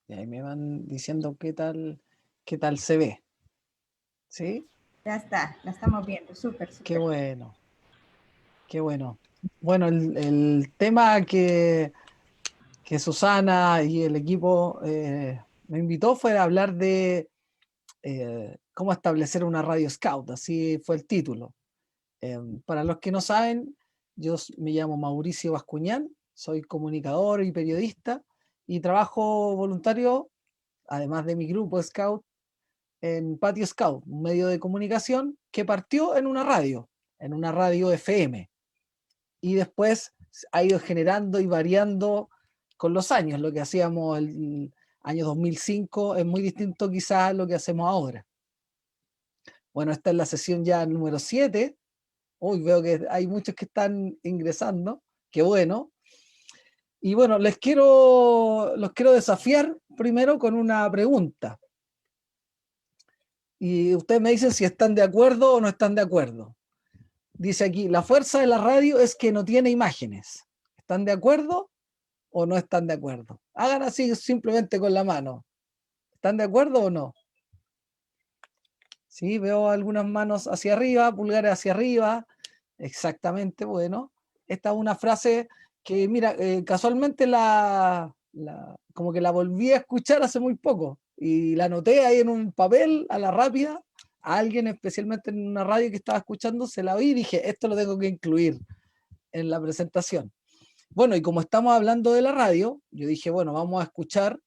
Y ahí me van diciendo qué tal se ve. ¿Sí? Ya está, la estamos viendo, súper, Qué súper. bueno, qué bueno. Bueno, el tema que Susana y el equipo me invitó fue a hablar de cómo establecer una radio scout, así fue el título. Para los que no saben, me llamo Mauricio Bascuñán, soy comunicador y periodista y trabajo voluntario, además de mi grupo Scout, en Patio Scout, un medio de comunicación que partió en una radio FM, y después ha ido generando y variando con los años. Lo que hacíamos el año 2005 es muy distinto quizás a lo que hacemos ahora. Bueno, esta es la sesión ya número 7. Uy, veo que hay muchos que están ingresando. Qué bueno. Y bueno, los quiero desafiar primero con una pregunta. Y ustedes me dicen si están de acuerdo o no están de acuerdo. Dice aquí, la fuerza de la radio es que no tiene imágenes. ¿Están de acuerdo o no están de acuerdo? Hagan así simplemente con la mano. ¿Están de acuerdo o no? Sí, veo algunas manos hacia arriba, pulgares hacia arriba. Exactamente, bueno. Esta es una frase que, mira, casualmente como que la volví a escuchar hace muy poco y la anoté ahí en un papel a la rápida. A alguien, especialmente en una radio que estaba escuchando, se la vi y dije, esto lo tengo que incluir en la presentación. Bueno, y como estamos hablando de la radio, yo dije, bueno, vamos a escuchar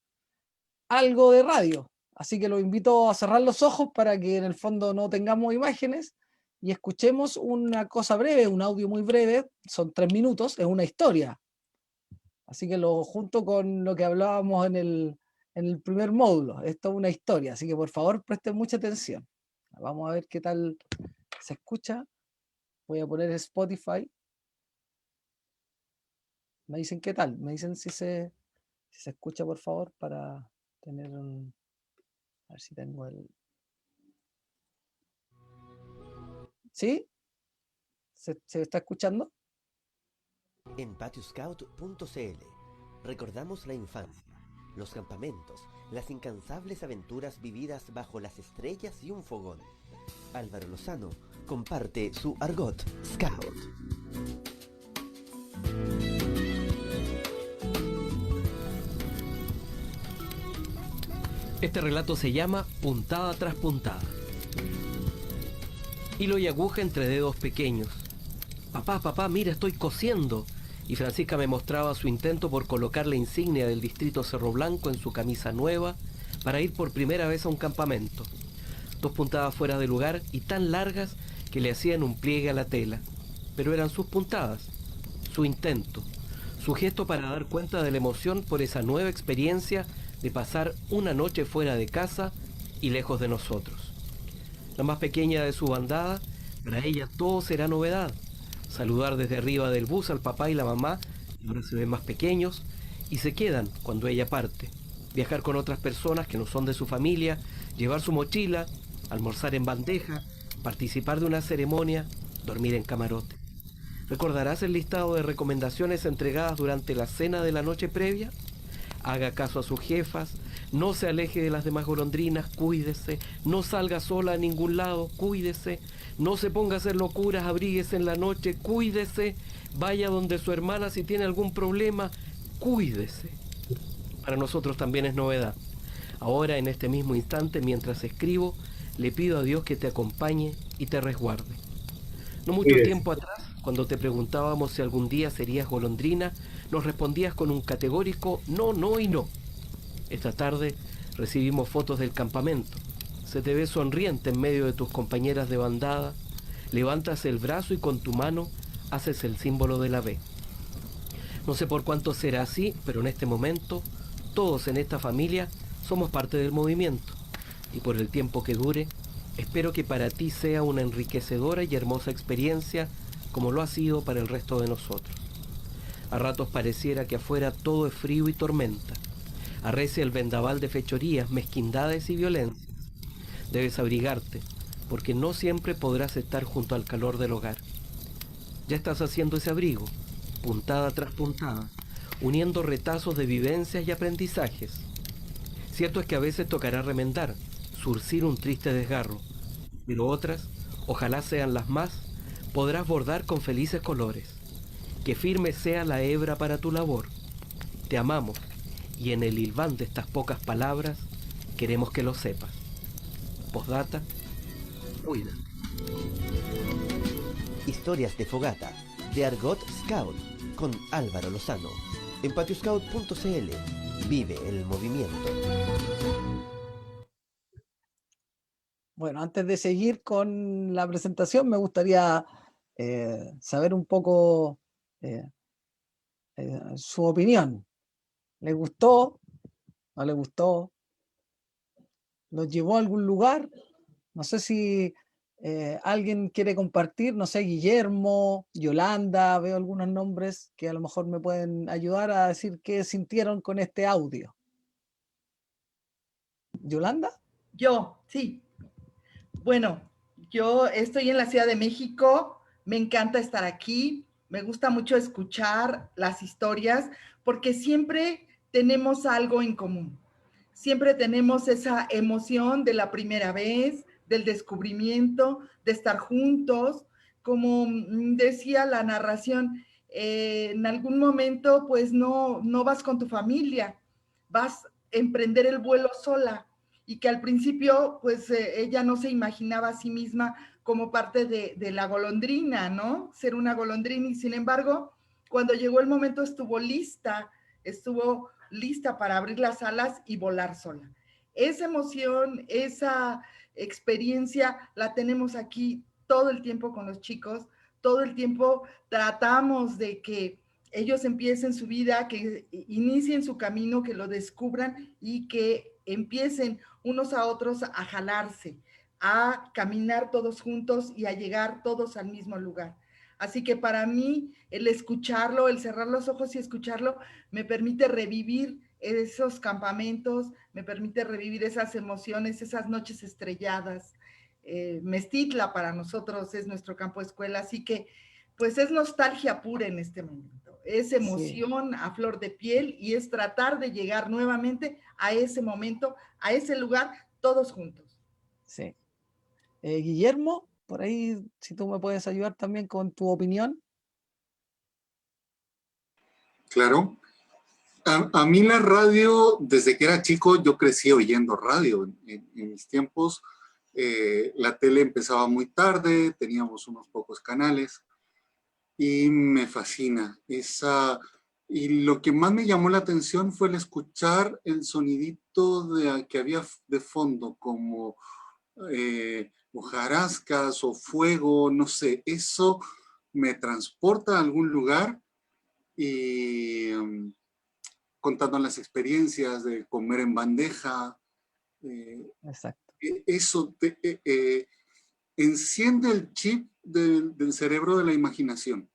algo de radio. Así que los invito a cerrar los ojos para que en el fondo no tengamos imágenes y escuchemos una cosa breve, un audio muy breve, son 3 minutos, es una historia. Así que lo junto con lo que hablábamos en el primer módulo, esto es una historia, así que por favor presten mucha atención. Vamos a ver qué tal se escucha. Voy a poner Spotify. Me dicen qué tal, me dicen si se escucha, por favor, para tener un... A ver si tengo el... ¿Sí? ¿Se está escuchando? En patioscout.cl recordamos la infancia, los campamentos, las incansables aventuras vividas bajo las estrellas y un fogón. Álvaro Lozano comparte su argot scout. Este relato se llama Puntada tras puntada. Hilo y aguja entre dedos pequeños. Papá, mira, estoy cosiendo. Y Francisca me mostraba su intento por colocar la insignia del distrito Cerro Blanco en su camisa nueva para ir por primera vez a un campamento. 2 puntadas fuera de lugar y tan largas que le hacían un pliegue a la tela. Pero eran sus puntadas, su intento, su gesto para dar cuenta de la emoción por esa nueva experiencia de pasar una noche fuera de casa y lejos de nosotros. La más pequeña de su bandada, para ella todo será novedad. Saludar desde arriba del bus al papá y la mamá, que ahora se ven más pequeños, y se quedan cuando ella parte. Viajar con otras personas que no son de su familia, llevar su mochila, almorzar en bandeja, participar de una ceremonia, dormir en camarote. ¿Recordarás el listado de recomendaciones entregadas durante la cena de la noche previa? Haga caso a sus jefas, no se aleje de las demás golondrinas, cuídese, no salga sola a ningún lado, cuídese, no se ponga a hacer locuras, abríguese en la noche, cuídese, vaya donde su hermana si tiene algún problema, cuídese. Para nosotros también es novedad. Ahora, en este mismo instante, mientras escribo, le pido a Dios que te acompañe y te resguarde. No mucho tiempo atrás, cuando te preguntábamos si algún día serías golondrina, nos respondías con un categórico no, no y no. Esta tarde recibimos fotos del campamento. Se te ve sonriente en medio de tus compañeras de bandada. Levantas el brazo y con tu mano haces el símbolo de la B. No sé por cuánto será así, pero en este momento, todos en esta familia somos parte del movimiento. Y por el tiempo que dure, espero que para ti sea una enriquecedora y hermosa experiencia como lo ha sido para el resto de nosotros. A ratos pareciera que afuera todo es frío y tormenta. Arrecia el vendaval de fechorías, mezquindades y violencias. Debes abrigarte, porque no siempre podrás estar junto al calor del hogar. Ya estás haciendo ese abrigo, puntada tras puntada, uniendo retazos de vivencias y aprendizajes. Cierto es que a veces tocará remendar, surcir un triste desgarro, pero otras, ojalá sean las más, podrás bordar con felices colores. Que firme sea la hebra para tu labor. Te amamos, y en el hilván de estas pocas palabras, queremos que lo sepas. Postdata, cuida. Historias de fogata, de Argot Scout, con Álvaro Lozano. En patioscout.cl. Vive el movimiento. Bueno, antes de seguir con la presentación, me gustaría saber un poco su opinión. ¿Le gustó? ¿No le gustó? ¿Los llevó a algún lugar? No sé si alguien quiere compartir, no sé, Guillermo, Yolanda, veo algunos nombres que a lo mejor me pueden ayudar a decir qué sintieron con este audio. ¿Yolanda? Yo, sí. Bueno, yo estoy en la Ciudad de México, me encanta estar aquí, me gusta mucho escuchar las historias porque siempre tenemos algo en común. Siempre tenemos esa emoción de la primera vez, del descubrimiento, de estar juntos. Como decía la narración, en algún momento pues no vas con tu familia, vas a emprender el vuelo sola y que al principio pues ella no se imaginaba a sí misma como parte de la golondrina, ¿no? Ser una golondrina y sin embargo, cuando llegó el momento estuvo lista para abrir las alas y volar sola. Esa emoción, esa experiencia la tenemos aquí todo el tiempo con los chicos, todo el tiempo tratamos de que ellos empiecen su vida, que inicien su camino, que lo descubran y que empiecen unos a otros a jalarse, a caminar todos juntos y a llegar todos al mismo lugar. Así que para mí el escucharlo, el cerrar los ojos y escucharlo, me permite revivir esos campamentos, me permite revivir esas emociones, esas noches estrelladas. Mestitla para nosotros es nuestro campo de escuela, así que pues es nostalgia pura en este momento, es emoción sí, a flor de piel y es tratar de llegar nuevamente a ese momento, a ese lugar, todos juntos. Sí. Guillermo, por ahí, si tú me puedes ayudar también con tu opinión. Claro. A mí la radio, desde que era chico, yo crecí oyendo radio. En mis tiempos, la tele empezaba muy tarde, teníamos unos pocos canales y me fascina. Y lo que más me llamó la atención fue el escuchar el sonidito que había de fondo, como hojarascas o fuego, no sé, eso me transporta a algún lugar y contando las experiencias de comer en bandeja. Exacto. Eso enciende el chip del cerebro de la imaginación.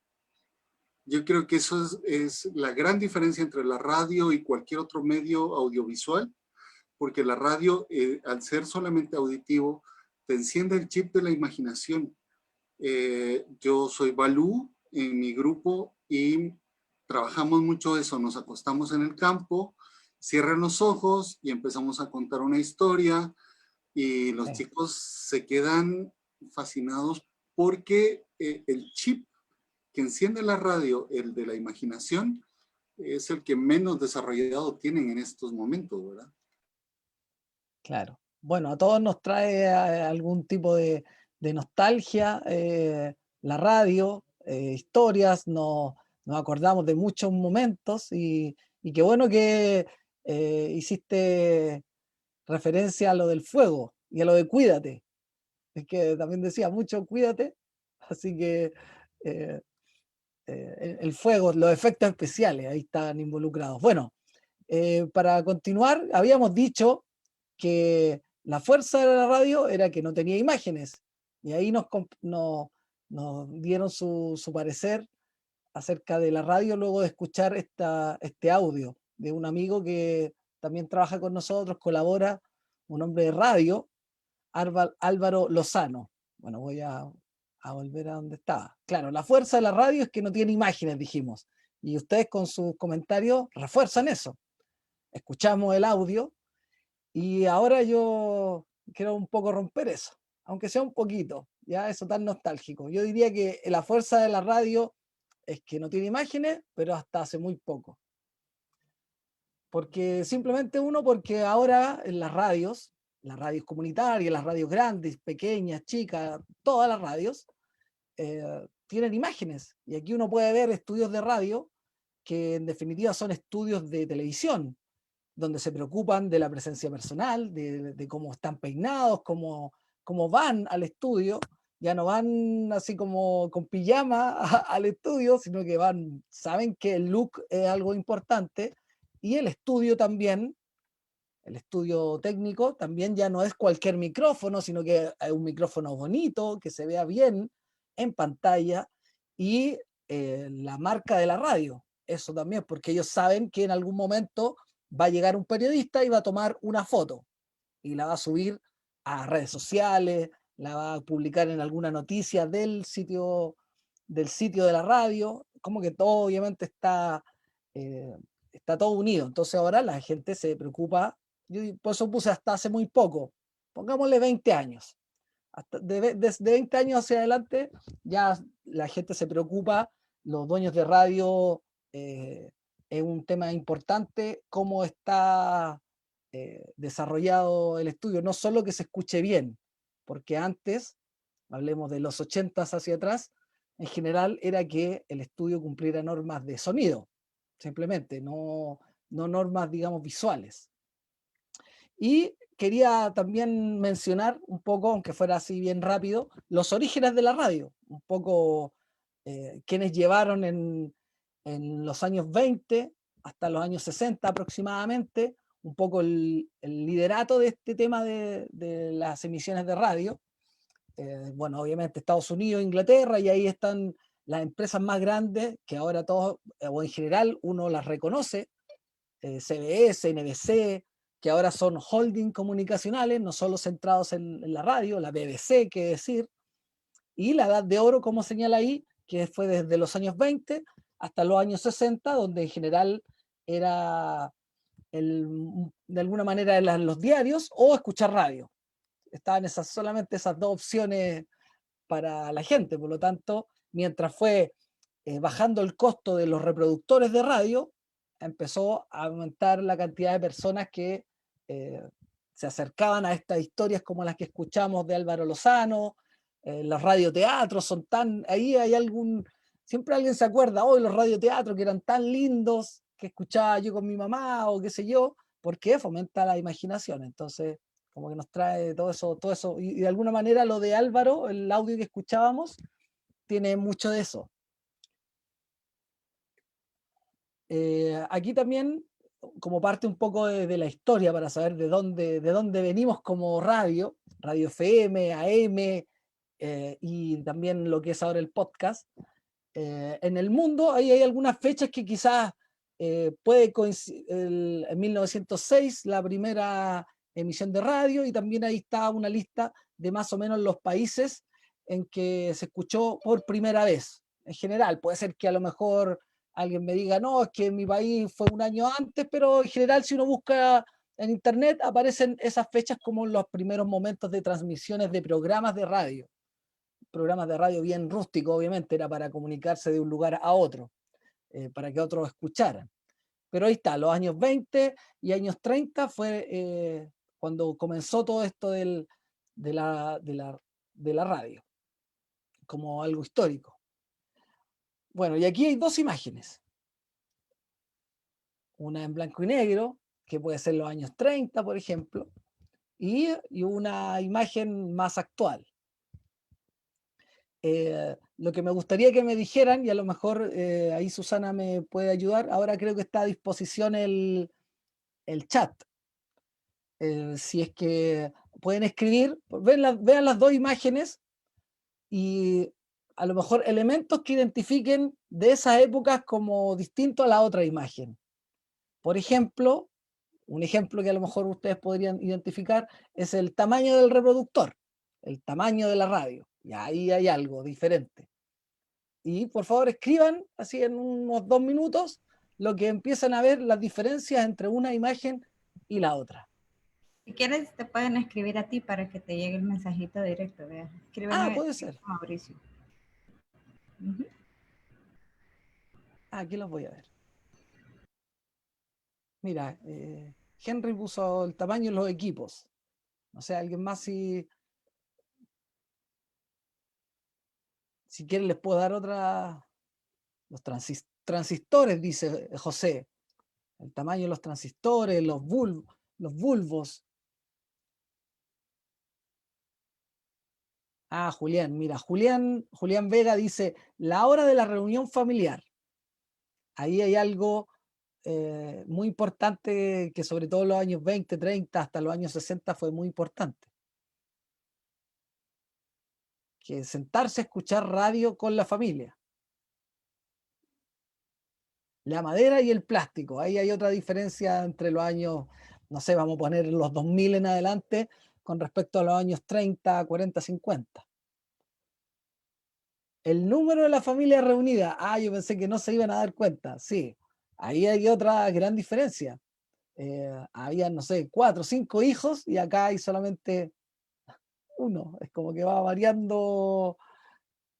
Yo creo que eso es la gran diferencia entre la radio y cualquier otro medio audiovisual, porque la radio, al ser solamente auditivo, te enciende el chip de la imaginación. Yo soy Balú en mi grupo y trabajamos mucho eso, nos acostamos en el campo, cierran los ojos y empezamos a contar una historia y los chicos se quedan fascinados porque el chip que enciende la radio, el de la imaginación, es el que menos desarrollado tienen en estos momentos, ¿verdad? Claro. Bueno, a todos nos trae algún tipo de nostalgia, la radio, historias, nos acordamos de muchos momentos y qué bueno que hiciste referencia a lo del fuego y a lo de cuídate. Es que también decía mucho cuídate, así que el fuego, los efectos especiales, ahí están involucrados. Bueno, para continuar, habíamos dicho que la fuerza de la radio era que no tenía imágenes, y ahí nos dieron su parecer acerca de la radio luego de escuchar este audio de un amigo que también trabaja con nosotros, colabora, un hombre de radio, Álvaro Lozano. Bueno, voy a volver a donde estaba. Claro, la fuerza de la radio es que no tiene imágenes, dijimos, y ustedes con sus comentarios refuerzan eso. Escuchamos el audio Y ahora yo quiero un poco romper eso, aunque sea un poquito, ya eso tan nostálgico. Yo diría que la fuerza de la radio es que no tiene imágenes, pero hasta hace muy poco. Porque simplemente porque ahora en las radios comunitarias, las radios grandes, pequeñas, chicas, todas las radios, tienen imágenes. Y aquí uno puede ver estudios de radio que en definitiva son estudios de televisión, donde se preocupan de la presencia personal, de cómo están peinados, cómo van al estudio. Ya no van así como con pijama al estudio, sino que van, saben que el look es algo importante y el estudio también, el estudio técnico también ya no es cualquier micrófono, sino que es un micrófono bonito, que se vea bien en pantalla y la marca de la radio. Eso también, porque ellos saben que en algún momento va a llegar un periodista y va a tomar una foto y la va a subir a redes sociales, la va a publicar en alguna noticia del sitio de la radio, como que todo obviamente está todo unido. Entonces ahora la gente se preocupa, yo por eso puse hasta hace muy poco, pongámosle 20 años. Desde 20 años hacia adelante ya la gente se preocupa, los dueños de radio, es un tema importante cómo está desarrollado el estudio, no solo que se escuche bien, porque antes, hablemos de los 80s hacia atrás, en general era que el estudio cumpliera normas de sonido, simplemente, no normas, digamos, visuales. Y quería también mencionar un poco, aunque fuera así bien rápido, los orígenes de la radio, un poco quienes llevaron en los años 20 hasta los años 60 aproximadamente, un poco el liderato de este tema de las emisiones de radio. Bueno, obviamente Estados Unidos, Inglaterra, y ahí están las empresas más grandes que ahora todos, o en general uno las reconoce, CBS, NBC, que ahora son holding comunicacionales, no solo centrados en la radio, la BBC, que decir, y la edad de oro, como señala ahí, que fue desde los años 20 hasta los años 60, donde en general era de alguna manera eran los diarios o escuchar radio. Estaban solamente esas dos opciones para la gente, por lo tanto, mientras fue bajando el costo de los reproductores de radio, empezó a aumentar la cantidad de personas que eh, se acercaban a estas historias como las que escuchamos de Álvaro Lozano, los radioteatros son ahí hay siempre alguien se acuerda, hoy los radioteatros que eran tan lindos, que escuchaba yo con mi mamá o qué sé yo, porque fomenta la imaginación, entonces como que nos trae todo eso, y de alguna manera lo de Álvaro, el audio que escuchábamos, tiene mucho de eso. Aquí también, como parte un poco de la historia, para saber de dónde venimos como radio FM, AM, y también lo que es ahora el podcast, en el mundo ahí hay algunas fechas que quizás puede coincidir, en 1906 la primera emisión de radio, y también ahí está una lista de más o menos los países en que se escuchó por primera vez. En general, puede ser que a lo mejor alguien me diga, no, es que en mi país fue un año antes, pero en general si uno busca en internet aparecen esas fechas como los primeros momentos de transmisiones de programas de radio bien rústico, obviamente, era para comunicarse de un lugar a otro, para que otros escucharan. Pero ahí está, los años 20 y años 30 fue cuando comenzó todo esto de la radio, como algo histórico. Bueno, y aquí hay dos imágenes. Una en blanco y negro, que puede ser los años 30, por ejemplo, y una imagen más actual. Lo que me gustaría que me dijeran, y a lo mejor ahí Susana me puede ayudar, ahora creo que está a disposición el chat. Si es que pueden escribir, vean las dos imágenes y a lo mejor elementos que identifiquen de esas épocas como distinto a la otra imagen. Por ejemplo, un ejemplo que a lo mejor ustedes podrían identificar es el tamaño del reproductor, el tamaño de la radio. Y ahí hay algo diferente. Y por favor escriban así en unos 2 minutos lo que empiezan a ver las diferencias entre una imagen y la otra. Si quieres, te pueden escribir a ti para que te llegue el mensajito directo. Vea. Escríbeme Puede ser. Mauricio. Ujú. Aquí los voy a ver. Mira, Henry puso el tamaño de los equipos. No sé, alguien más si quieren les puedo dar otra. Los transistores, dice José. El tamaño de los transistores, los bulbos. Julián, mira, Julián Vega dice, la hora de la reunión familiar. Ahí hay algo muy importante que sobre todo en los años 20, 30, hasta los años 60 fue muy importante. Que sentarse a escuchar radio con la familia. La madera y el plástico, ahí hay otra diferencia entre los años, no sé, vamos a poner los 2000 en adelante con respecto a los años 30, 40, 50. El número de la familia reunida, yo pensé que no se iban a dar cuenta, sí, ahí hay otra gran diferencia. Había, no sé, 4 o 5 hijos y acá hay solamente uno, es como que va variando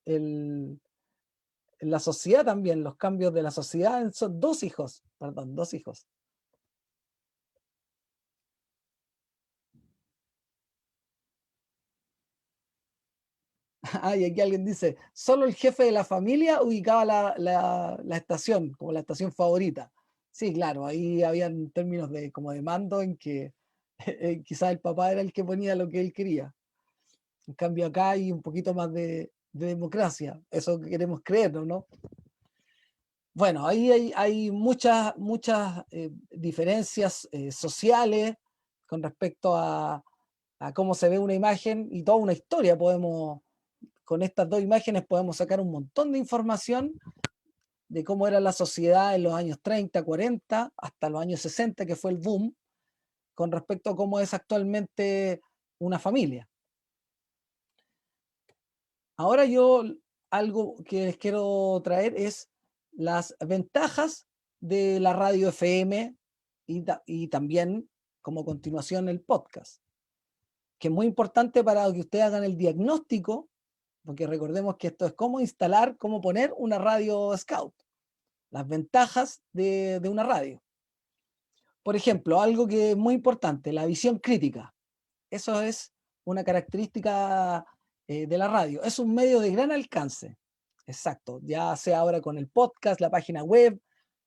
en la sociedad también, los cambios de la sociedad, son 2 hijos, perdón, 2 hijos. Y aquí alguien dice, solo el jefe de la familia ubicaba la estación, como la estación favorita. Sí, claro, ahí habían términos como de mando en que quizás el papá era el que ponía lo que él quería. En cambio acá hay un poquito más de democracia, eso que queremos creer, ¿no? Bueno, ahí hay muchas diferencias sociales con respecto a cómo se ve una imagen y toda una historia. Con estas 2 imágenes podemos sacar un montón de información de cómo era la sociedad en los años 30, 40, hasta los años 60, que fue el boom, con respecto a cómo es actualmente una familia. Ahora algo que les quiero traer es las ventajas de la radio FM y también como continuación el podcast, que es muy importante para que ustedes hagan el diagnóstico, porque recordemos que esto es cómo instalar, cómo poner una radio Scout, las ventajas de una radio. Por ejemplo, algo que es muy importante, la visión crítica. Eso es una característica de la radio. Es un medio de gran alcance. Exacto. Ya sea ahora con el podcast, la página web,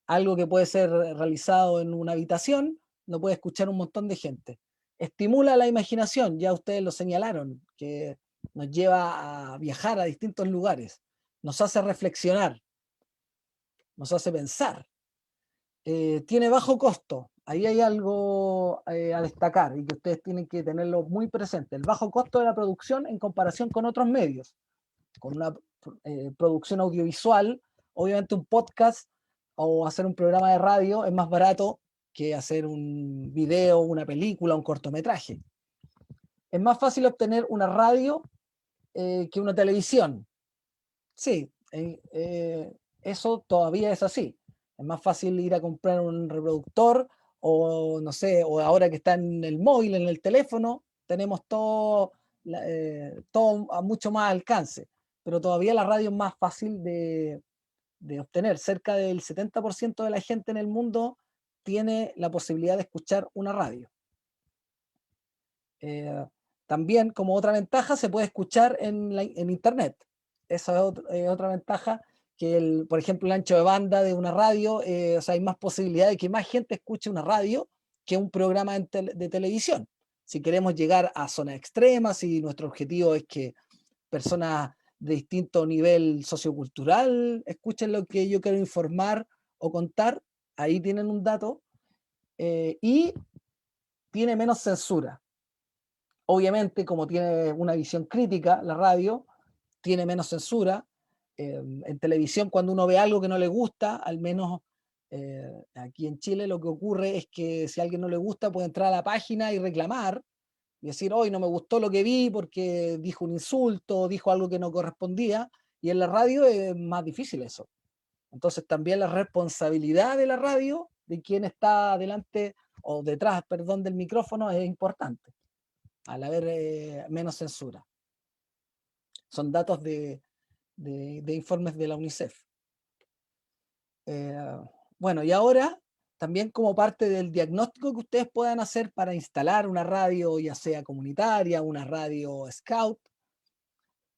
algo que puede ser realizado en una habitación, lo puede escuchar un montón de gente. Estimula la imaginación, ya ustedes lo señalaron, que nos lleva a viajar a distintos lugares, nos hace reflexionar, nos hace pensar. Tiene bajo costo. Ahí hay algo a destacar y que ustedes tienen que tenerlo muy presente. El bajo costo de la producción en comparación con otros medios. Con una producción audiovisual, obviamente un podcast o hacer un programa de radio es más barato que hacer un video, una película, un cortometraje. Es más fácil obtener una radio que una televisión. Sí, eso todavía es así. Es más fácil ir a comprar un reproductor o no sé, o ahora que está en el móvil, en el teléfono, tenemos todo a mucho más alcance. Pero todavía la radio es más fácil de obtener. Cerca del 70% de la gente en el mundo tiene la posibilidad de escuchar una radio. También, como otra ventaja, se puede escuchar en Internet. Esa es otra ventaja, que por ejemplo, el ancho de banda de una radio, o sea, hay más posibilidad de que más gente escuche una radio que un programa de televisión. Si queremos llegar a zonas extremas, si nuestro objetivo es que personas de distinto nivel sociocultural escuchen lo que yo quiero informar o contar, ahí tienen un dato, y tiene menos censura. Obviamente, como tiene una visión crítica, la radio tiene menos censura. En televisión, cuando uno ve algo que no le gusta, al menos aquí en Chile lo que ocurre es que si a alguien no le gusta puede entrar a la página y reclamar y decir, hoy no me gustó lo que vi porque dijo un insulto, dijo algo que no correspondía, y en la radio es más difícil eso. Entonces también la responsabilidad de la radio de quién está delante o detrás, perdón, del micrófono es importante, al haber menos censura. Son datos de informes de la UNICEF. Bueno, y ahora, también como parte del diagnóstico que ustedes puedan hacer para instalar una radio, ya sea comunitaria, una radio scout,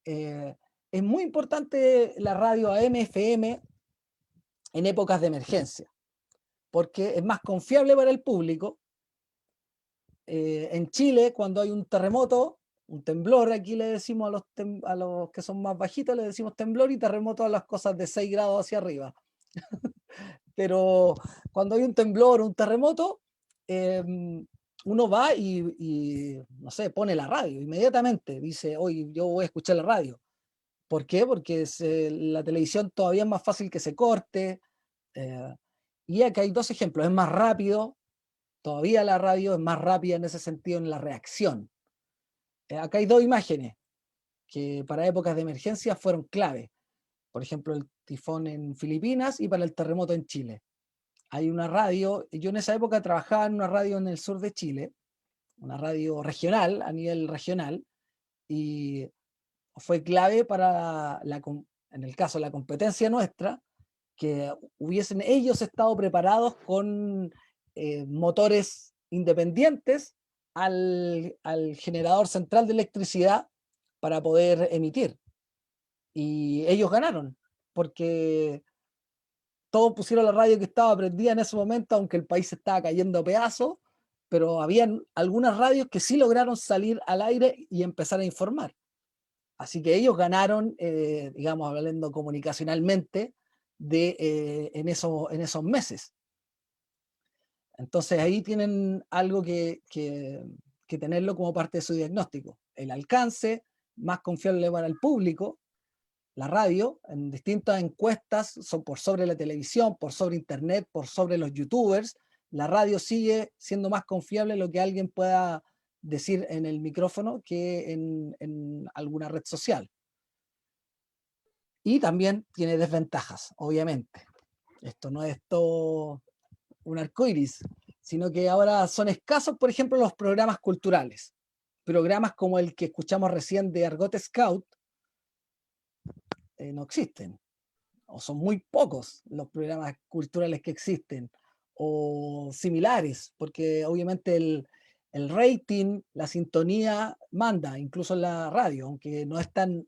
es muy importante la radio AM, FM en épocas de emergencia, porque es más confiable para el público. En Chile, cuando hay un terremoto, un temblor, aquí le decimos a los que son más bajitos, le decimos temblor, y terremoto a las cosas de 6 grados hacia arriba. Pero cuando hay un temblor o un terremoto, uno va y, no sé, pone la radio inmediatamente, dice, hoy yo voy a escuchar la radio. ¿Por qué? Porque la televisión todavía es más fácil que se corte. Y acá hay dos ejemplos, es más rápido, todavía la radio es más rápida en ese sentido en la reacción. Acá hay dos imágenes que para épocas de emergencia fueron clave. Por ejemplo, el tifón en Filipinas y para el terremoto en Chile. Hay una radio, yo en esa época trabajaba en una radio en el sur de Chile, una radio regional, a nivel regional, y fue clave para, en el caso de la competencia nuestra, que hubiesen ellos estado preparados con motores independientes al generador central de electricidad para poder emitir. Y ellos ganaron, porque todos pusieron la radio que estaba prendida en ese momento, aunque el país estaba cayendo a pedazos, pero habían algunas radios que sí lograron salir al aire y empezar a informar. Así que ellos ganaron, digamos, hablando comunicacionalmente, en esos meses. Entonces ahí tienen algo que tenerlo como parte de su diagnóstico. El alcance más confiable para el público, la radio, en distintas encuestas, son por sobre la televisión, por sobre internet, por sobre los youtubers. La radio sigue siendo más confiable lo que alguien pueda decir en el micrófono que en alguna red social. Y también tiene desventajas, obviamente. Esto no es todo un arcoíris, sino que ahora son escasos, por ejemplo, los programas culturales. Programas como el que escuchamos recién de Argot Scout no existen, o son muy pocos los programas culturales que existen, o similares, porque obviamente el rating, la sintonía manda, incluso en la radio, aunque no es tan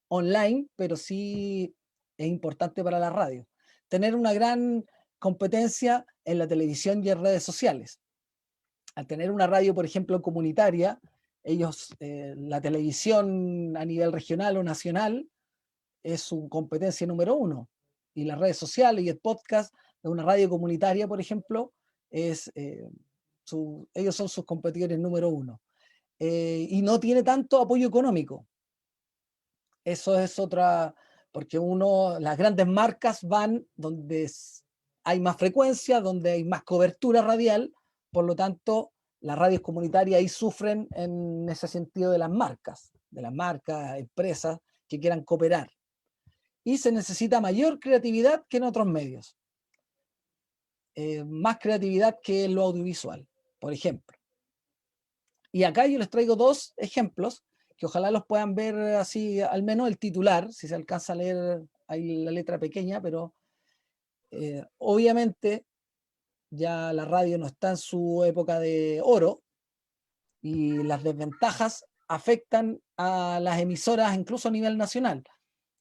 online, pero sí es importante para la radio. Tener una gran competencia en la televisión y en redes sociales. Al tener una radio, por ejemplo, comunitaria, ellos, la televisión a nivel regional o nacional, es su competencia número uno. Y las redes sociales y el podcast de una radio comunitaria, por ejemplo, ellos son sus competidores número uno. Y no tiene tanto apoyo económico. Eso es otra, porque las grandes marcas van donde hay más frecuencia, donde hay más cobertura radial, por lo tanto, las radios comunitarias ahí sufren en ese sentido de las marcas, empresas que quieran cooperar. Y se necesita mayor creatividad que en otros medios. Más creatividad que en lo audiovisual, por ejemplo. Y acá yo les traigo dos ejemplos que ojalá los puedan ver así, al menos el titular, si se alcanza a leer ahí la letra pequeña, pero obviamente ya la radio no está en su época de oro y las desventajas afectan a las emisoras incluso a nivel nacional.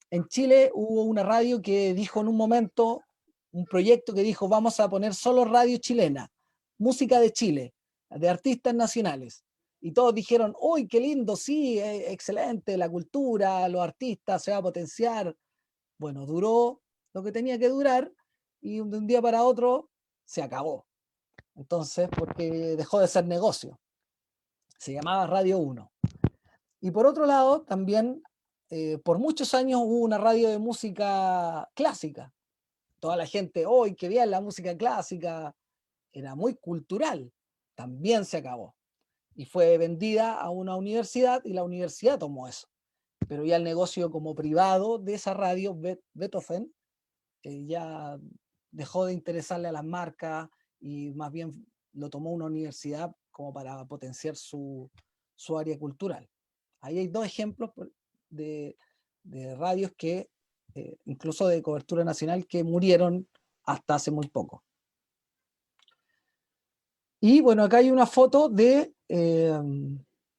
En Chile hubo una radio que dijo en un momento, un proyecto que dijo, vamos a poner solo radio chilena, música de Chile, de artistas nacionales. Y todos dijeron, uy, qué lindo, sí, excelente, la cultura, los artistas, se va a potenciar. Bueno, duró lo que tenía que durar y de un día para otro se acabó. Entonces, porque dejó de ser negocio. Se llamaba Radio 1. Y por otro lado, también por muchos años hubo una radio de música clásica. Toda la gente, hoy qué bien la música clásica, era muy cultural. También se acabó. Y fue vendida a una universidad y la universidad tomó eso. Pero ya el negocio como privado de esa radio, Beethoven, ya dejó de interesarle a las marcas y más bien lo tomó una universidad como para potenciar su área cultural. Ahí hay dos ejemplos de radios que, incluso de cobertura nacional, que murieron hasta hace muy poco. Y bueno, acá hay una foto de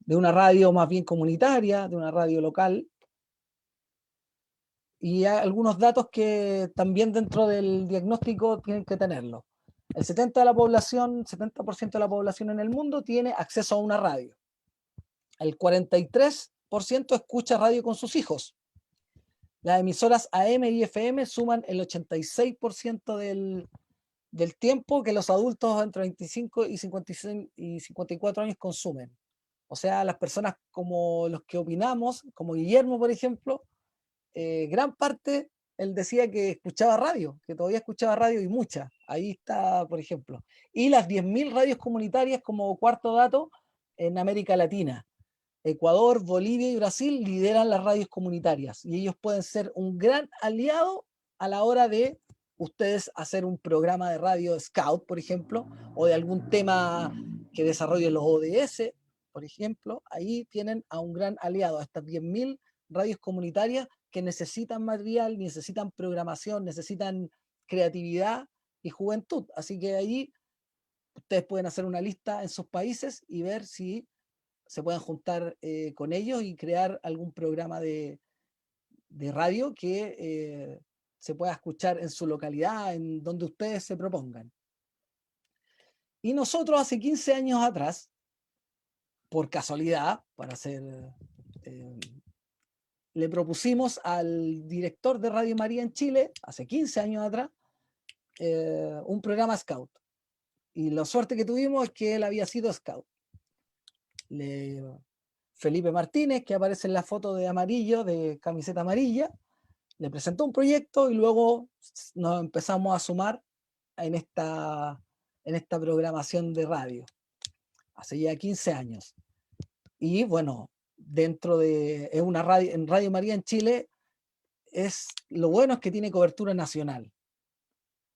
una radio más bien comunitaria, de una radio local, y hay algunos datos que también dentro del diagnóstico tienen que tenerlo. El 70% de la población en el mundo tiene acceso a una radio. El 43% escucha radio con sus hijos. Las emisoras AM y FM suman el 86% del tiempo que los adultos entre 25 y 54 años consumen. O sea, las personas como los que opinamos, como Guillermo, por ejemplo, gran parte, él decía que escuchaba radio, que todavía escuchaba radio y mucha. Ahí está, por ejemplo. Y las 10.000 radios comunitarias, como cuarto dato, en América Latina. Ecuador, Bolivia y Brasil lideran las radios comunitarias y ellos pueden ser un gran aliado a la hora de ustedes hacer un programa de radio Scout, por ejemplo, o de algún tema que desarrollen los ODS, por ejemplo. Ahí tienen a un gran aliado, a estas 10.000 radios comunitarias que necesitan material, necesitan programación, necesitan creatividad y juventud. Así que ahí ustedes pueden hacer una lista en sus países y ver si se puedan juntar con ellos y crear algún programa de radio que se pueda escuchar en su localidad, en donde ustedes se propongan. Y nosotros hace 15 años atrás, por casualidad, para hacer, le propusimos al director de Radio María en Chile, hace 15 años atrás, un programa Scout. Y la suerte que tuvimos es que él había sido Scout. Felipe Martínez, que aparece en la foto de amarillo, de camiseta amarilla, le presentó un proyecto y luego nos empezamos a sumar en esta programación de radio, hace ya 15 años. Y bueno, es una radio, en Radio María en Chile, lo bueno es que tiene cobertura nacional.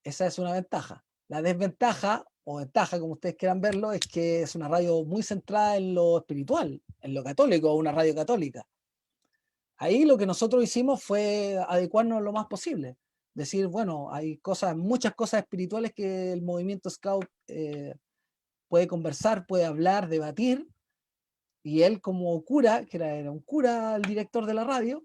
Esa es una ventaja. La desventaja, o ventaja, como ustedes quieran verlo, es que es una radio muy centrada en lo espiritual, en lo católico, una radio católica. Ahí lo que nosotros hicimos fue adecuarnos lo más posible. Decir, bueno, hay muchas cosas espirituales que el movimiento Scout puede conversar, puede hablar, debatir. Y él, como cura, que era un cura, el director de la radio,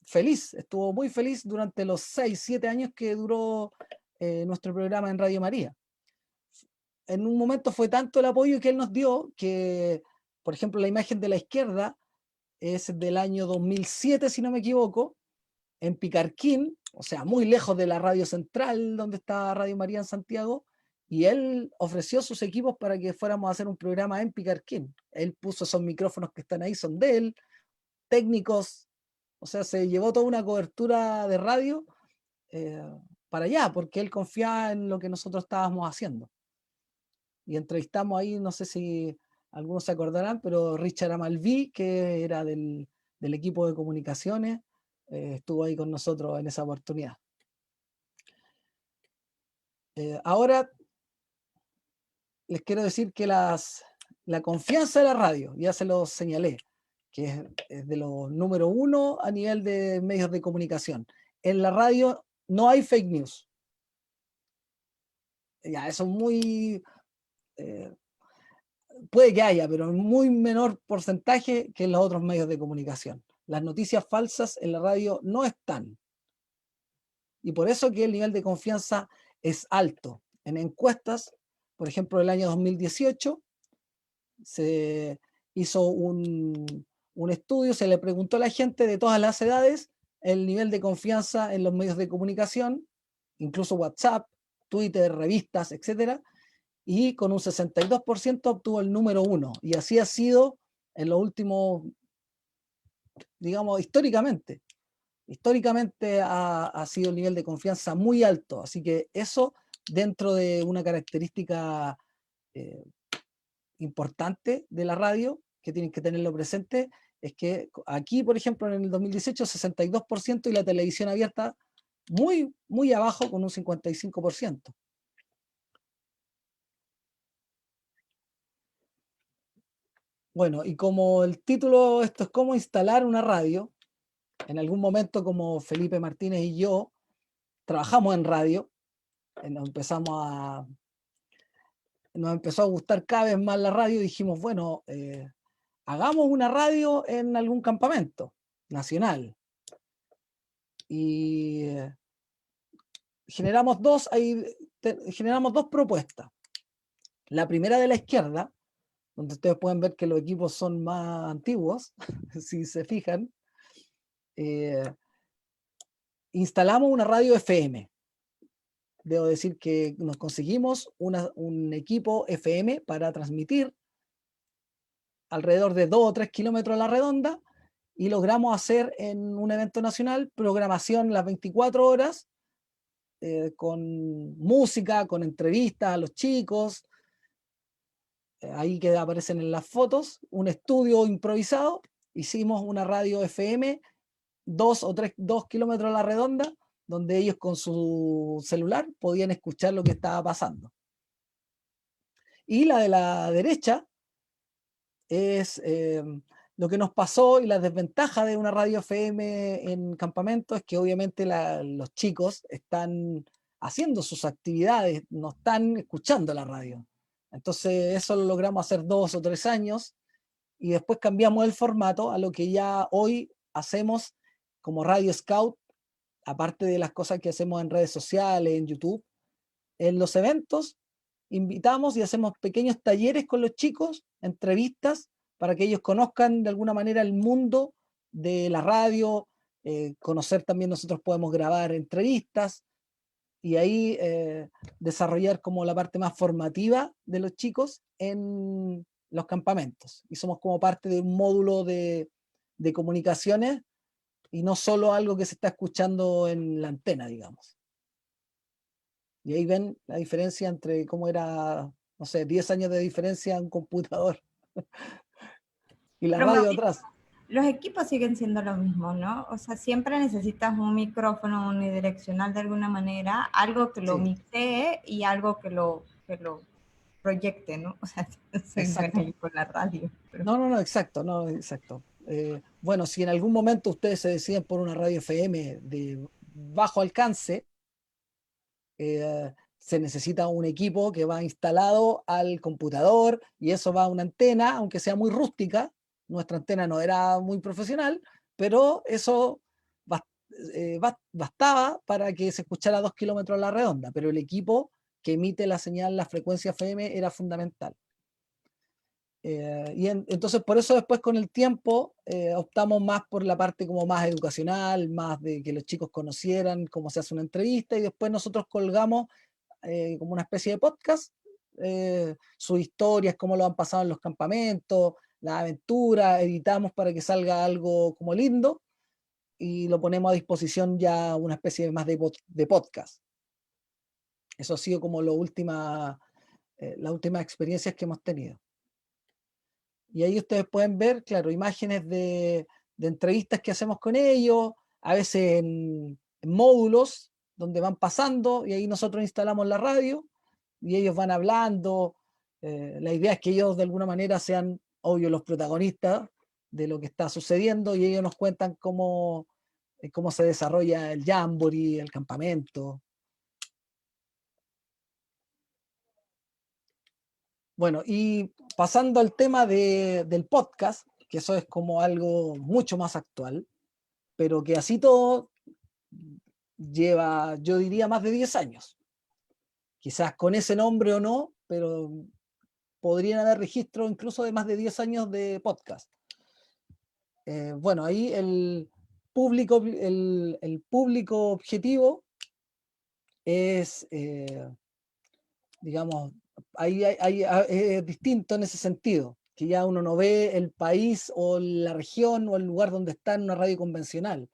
estuvo muy feliz durante los 6, 7 años que duró nuestro programa en Radio María. En un momento fue tanto el apoyo que él nos dio que, por ejemplo, la imagen de la izquierda es del año 2007, si no me equivoco, en Picarquín, o sea, muy lejos de la radio central donde está Radio María en Santiago, y él ofreció sus equipos para que fuéramos a hacer un programa en Picarquín. Él puso esos micrófonos que están ahí, son de él, técnicos, o sea, se llevó toda una cobertura de radio para allá, porque él confiaba en lo que nosotros estábamos haciendo. Y entrevistamos ahí, no sé si algunos se acordarán, pero Richard Amalví, que era del equipo de comunicaciones, estuvo ahí con nosotros en esa oportunidad. Ahora les quiero decir que la confianza de la radio, ya se lo señalé, que es de los número 1 a nivel de medios de comunicación. En la radio no hay fake news. Ya, eso es muy... puede que haya, pero en muy menor porcentaje que en los otros medios de comunicación. Las noticias falsas en la radio no están. Y por eso que el nivel de confianza es alto. En encuestas, por ejemplo, el año 2018, se hizo un estudio, se le preguntó a la gente de todas las edades el nivel de confianza en los medios de comunicación, incluso WhatsApp, Twitter, revistas, etcétera, y con un 62% obtuvo el número 1. Y así ha sido en los últimos, digamos, históricamente. Históricamente ha sido el nivel de confianza muy alto. Así que eso, dentro de una característica importante de la radio, que tienen que tenerlo presente, es que aquí, por ejemplo, en el 2018, 62% y la televisión abierta muy, muy abajo con un 55%. Bueno, y como el título, esto es cómo instalar una radio, en algún momento como Felipe Martínez y yo trabajamos en radio, nos empezó a gustar cada vez más la radio y dijimos, bueno, hagamos una radio en algún campamento nacional. Y generamos dos propuestas. La primera de la izquierda, donde ustedes pueden ver que los equipos son más antiguos, si se fijan, instalamos una radio FM. Debo decir que nos conseguimos un equipo FM para transmitir alrededor de 2 o 3 kilómetros a la redonda y logramos hacer en un evento nacional programación las 24 horas con música, con entrevistas a los chicos, ahí que aparecen en las fotos, un estudio improvisado, hicimos una radio FM 2 kilómetros a la redonda, donde ellos con su celular podían escuchar lo que estaba pasando. Y la de la derecha es lo que nos pasó, y la desventaja de una radio FM en campamento es que obviamente los chicos están haciendo sus actividades, no están escuchando la radio. Entonces eso lo logramos hacer 2 o 3 años y después cambiamos el formato a lo que ya hoy hacemos como Radio Scout, aparte de las cosas que hacemos en redes sociales, en YouTube. En los eventos invitamos y hacemos pequeños talleres con los chicos, entrevistas, para que ellos conozcan de alguna manera el mundo de la radio, conocer también, nosotros podemos grabar entrevistas y ahí desarrollar como la parte más formativa de los chicos en los campamentos. Y somos como parte de un módulo de comunicaciones y no solo algo que se está escuchando en la antena, digamos. Y ahí ven la diferencia entre cómo era, no sé, 10 años de diferencia un computador y la Pero radio Mauricio, atrás. los equipos siguen siendo lo mismo, ¿no? O sea, siempre necesitas un micrófono unidireccional de alguna manera, algo que lo Sí, mixee y algo que lo proyecte, ¿no? O sea, soy buena exacto. ahí con la radio. Pero... No, exacto, no, exacto. Bueno, si en algún momento ustedes se deciden por una radio FM de bajo alcance, se necesita un equipo que va instalado al computador y eso va a una antena, aunque sea muy rústica. Nuestra antena no era muy profesional, pero eso bastaba para que se escuchara a 2 kilómetros a la redonda, pero el equipo que emite la señal, la frecuencia FM, era fundamental. Entonces por eso después con el tiempo optamos más por la parte como más educacional, más de que los chicos conocieran cómo se hace una entrevista, y después nosotros colgamos como una especie de podcast, sus historias, cómo lo han pasado en los campamentos, la aventura, editamos para que salga algo como lindo y lo ponemos a disposición ya una especie más de podcast. Eso ha sido como las últimas experiencias que hemos tenido. Y ahí ustedes pueden ver, claro, imágenes de entrevistas que hacemos con ellos, a veces en módulos donde van pasando y ahí nosotros instalamos la radio y ellos van hablando. La idea es que ellos de alguna manera sean, obvio, los protagonistas de lo que está sucediendo y ellos nos cuentan cómo se desarrolla el jamboree, el campamento. Bueno, y pasando al tema del podcast, que eso es como algo mucho más actual, pero que así todo lleva, yo diría, más de 10 años. Quizás con ese nombre o no, pero podrían haber registros incluso de más de 10 años de podcast. Bueno, ahí el público objetivo es, digamos, ahí es distinto en ese sentido, que ya uno no ve el país o la región o el lugar donde está en una radio convencional,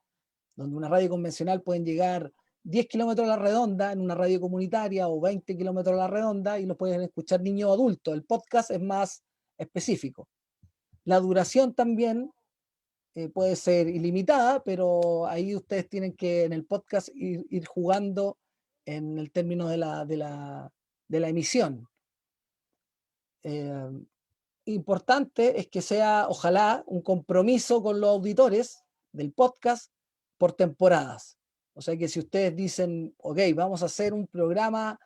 donde una radio convencional pueden llegar 10 kilómetros a la redonda en una radio comunitaria o 20 kilómetros a la redonda y lo pueden escuchar niños o adultos. El podcast es más específico. La duración también puede ser ilimitada, pero ahí ustedes tienen que en el podcast ir jugando en el término de la emisión. Importante es que sea, ojalá, un compromiso con los auditores del podcast por temporadas. O sea que si ustedes dicen, ok, vamos a hacer un programa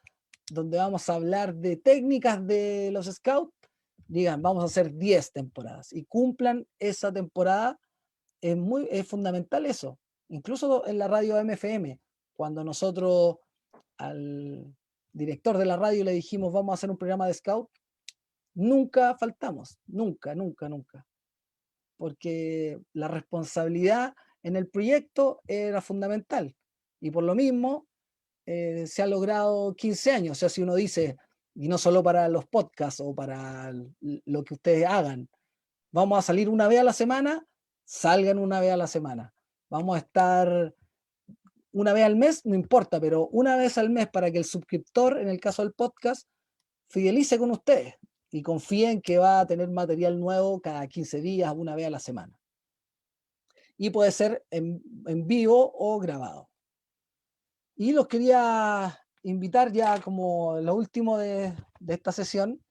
donde vamos a hablar de técnicas de los scouts, digan, vamos a hacer 10 temporadas y cumplan esa temporada. Es fundamental eso. Incluso en la radio MFM, cuando nosotros al director de la radio le dijimos, vamos a hacer un programa de scout, nunca faltamos, nunca, nunca, nunca. Porque la responsabilidad en el proyecto era fundamental. Y por lo mismo se ha logrado 15 años. O sea, si uno dice, y no solo para los podcasts o para lo que ustedes hagan, vamos a salir una vez a la semana, salgan una vez a la semana. Vamos a estar una vez al mes, no importa, pero una vez al mes para que el suscriptor, en el caso del podcast, fidelice con ustedes y confíen que va a tener material nuevo cada 15 días, una vez a la semana. Y puede ser en vivo o grabado. Y los quería invitar ya como lo último de esta sesión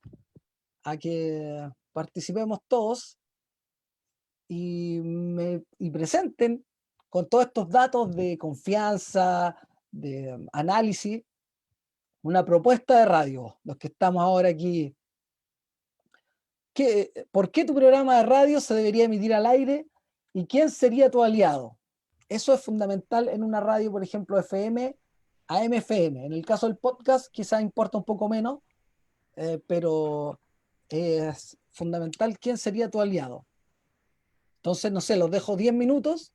a que participemos todos y presenten con todos estos datos de confianza, de análisis, una propuesta de radio, los que estamos ahora aquí. ¿Por qué tu programa de radio se debería emitir al aire y quién sería tu aliado? Eso es fundamental en una radio, por ejemplo, FM, AM/FM. En el caso del podcast quizás importa un poco menos, pero es fundamental quién sería tu aliado. Entonces, no sé, los dejo 10 minutos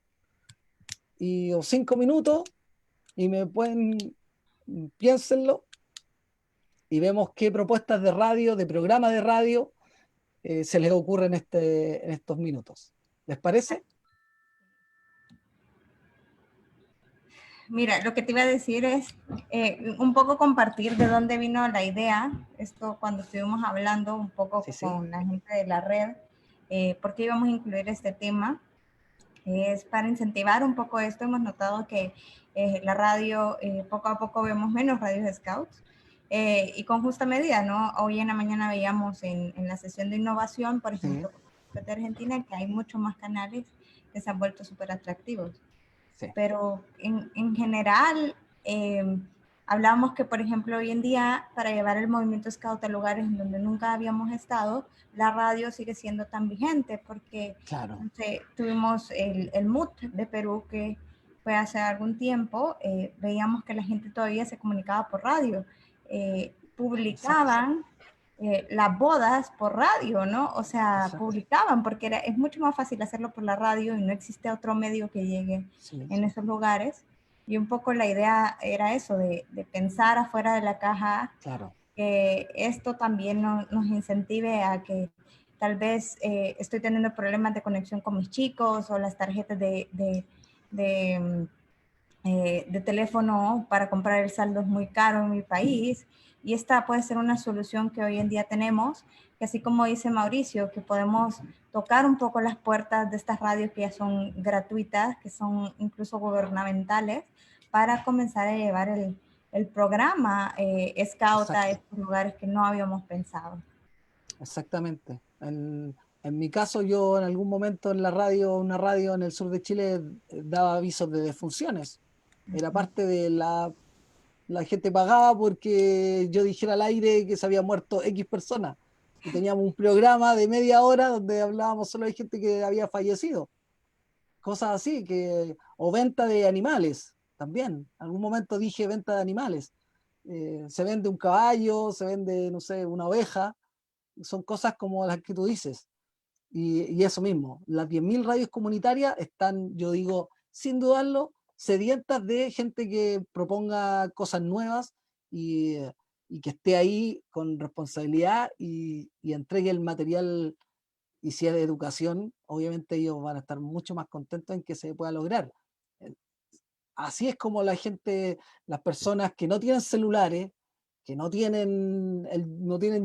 o 5 minutos y piénsenlo y vemos qué propuestas de radio, de programa de radio, se les ocurre en estos minutos. ¿Les parece? Mira, lo que te iba a decir es un poco compartir de dónde vino la idea. Esto cuando estuvimos hablando un poco con la gente de la red, por qué íbamos a incluir este tema. Es para incentivar un poco esto. Hemos notado que la radio, poco a poco vemos menos radios scouts. Y con justa medida, ¿no? Hoy en la mañana veíamos en la sesión de innovación, por ejemplo, de Argentina, que hay muchos más canales que se han vuelto súper atractivos. Sí. Pero en general, hablábamos que, por ejemplo, hoy en día, para llevar el movimiento scout a lugares en donde nunca habíamos estado, la radio sigue siendo tan vigente, porque claro. Tuvimos el MUT de Perú, que fue hace algún tiempo, veíamos que la gente todavía se comunicaba por radio, publicaban las bodas por radio, ¿no? O sea, exacto. Publicaban, porque es mucho más fácil hacerlo por la radio y no existe otro medio que llegue en esos lugares. Y un poco la idea era eso, de pensar afuera de la caja, claro. Que esto también nos incentive a que tal vez estoy teniendo problemas de conexión con mis chicos o las tarjetas de teléfono para comprar el saldo es muy caro en mi país. Y esta puede ser una solución que hoy en día tenemos, que así como dice Mauricio, que podemos tocar un poco las puertas de estas radios que ya son gratuitas, que son incluso gubernamentales, para comenzar a llevar el programa Scout a estos lugares que no habíamos pensado. Exactamente. En mi caso, yo en algún momento en una radio en el sur de Chile, daba avisos de defunciones. Era parte de la gente pagaba porque yo dijera al aire que se había muerto X personas. Y teníamos un programa de media hora donde hablábamos solo de gente que había fallecido. Cosas así, o venta de animales también. En algún momento dije venta de animales. Se vende un caballo, se vende, no sé, una oveja. Son cosas como las que tú dices. Y eso mismo, las 10.000 radios comunitarias están, yo digo, sin dudarlo, sedientas de gente que proponga cosas nuevas y que esté ahí con responsabilidad y entregue el material. Y si es de educación, obviamente ellos van a estar mucho más contentos en que se pueda lograr. Así es como las personas que no tienen celulares, que no tienen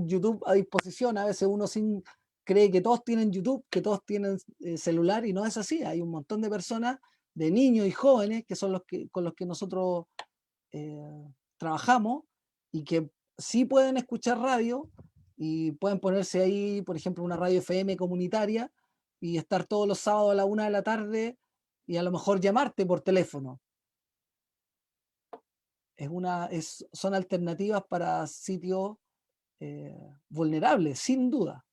YouTube a disposición, a veces uno sin cree que todos tienen YouTube, que todos tienen celular, y no es así. Hay un montón de personas, de niños y jóvenes, que son con los que nosotros trabajamos, y que sí pueden escuchar radio y pueden ponerse ahí, por ejemplo, una radio FM comunitaria y estar todos los sábados a la 1 de la tarde y a lo mejor llamarte por teléfono. Son alternativas para sitios vulnerables, sin duda.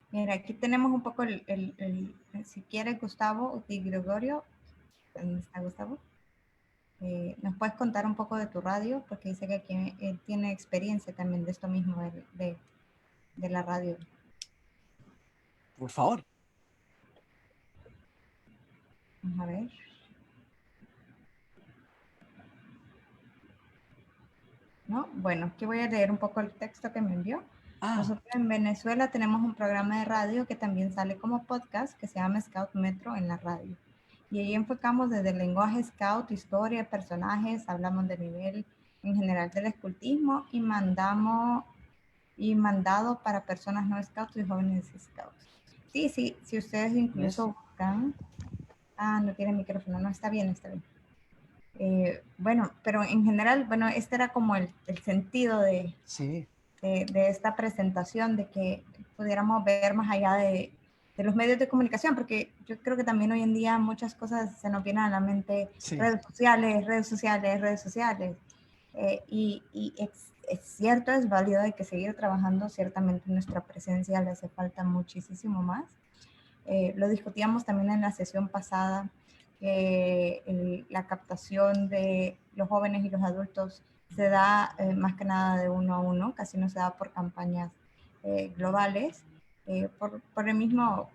Mira, aquí tenemos un poco si quiere Gustavo y Gregorio, ¿dónde está Gustavo? ¿Nos puedes contar un poco de tu radio? Porque dice que aquí él tiene experiencia también de esto mismo, de la radio. Por favor. Vamos a ver. ¿No? Bueno, aquí voy a leer un poco el texto que me envió. Nosotros en Venezuela tenemos un programa de radio que también sale como podcast que se llama Scout Metro en la radio. Y ahí enfocamos desde el lenguaje Scout, historia, personajes, hablamos del nivel en general del escultismo y mandado para personas no Scouts y jóvenes Scouts. Sí, si ustedes incluso buscan... no tiene micrófono, no, está bien, está bien. Bueno, pero en general, bueno, este era como el sentido de esta presentación, de que pudiéramos ver más allá de los medios de comunicación, porque yo creo que también hoy en día muchas cosas se nos vienen a la mente, redes sociales, y es cierto, es válido, hay que seguir trabajando, ciertamente nuestra presencia le hace falta muchísimo más. Lo discutíamos también en la sesión pasada, la captación de los jóvenes y los adultos se da más que nada de uno a uno, casi no se da por campañas globales, por el mismo,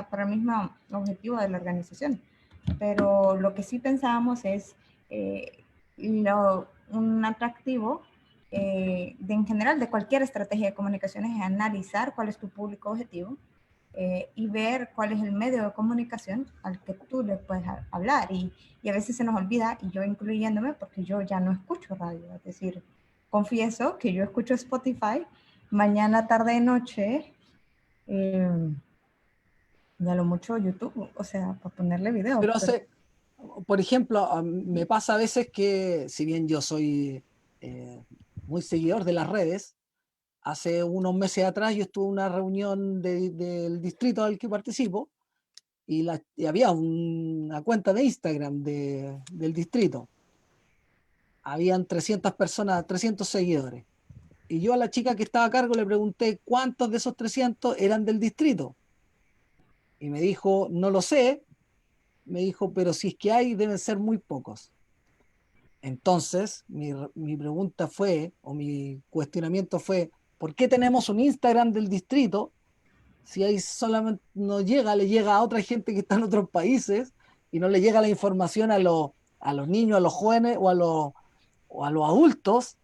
por el mismo objetivo de la organización. Pero lo que sí pensábamos es un atractivo en general de cualquier estrategia de comunicaciones es analizar cuál es tu público objetivo, y ver cuál es el medio de comunicación al que tú le puedes hablar. Y a veces se nos olvida, y yo incluyéndome, porque yo ya no escucho radio. Es decir, confieso que yo escucho Spotify mañana, tarde y noche, y a lo mucho YouTube, o sea, para ponerle video. Pero por ejemplo, me pasa a veces que, si bien yo soy muy seguidor de las redes, hace unos meses atrás yo estuve en una reunión del distrito al que participo y había una cuenta de Instagram del distrito. Habían 300 personas, 300 seguidores. Y yo a la chica que estaba a cargo le pregunté cuántos de esos 300 eran del distrito. Y me dijo, no lo sé. Me dijo, pero si es que hay, deben ser muy pocos. Entonces, mi pregunta fue, o mi cuestionamiento fue, ¿por qué tenemos un Instagram del distrito si ahí solamente no llega, le llega a otra gente que está en otros países y no le llega la información a los niños, a los jóvenes o a los adultos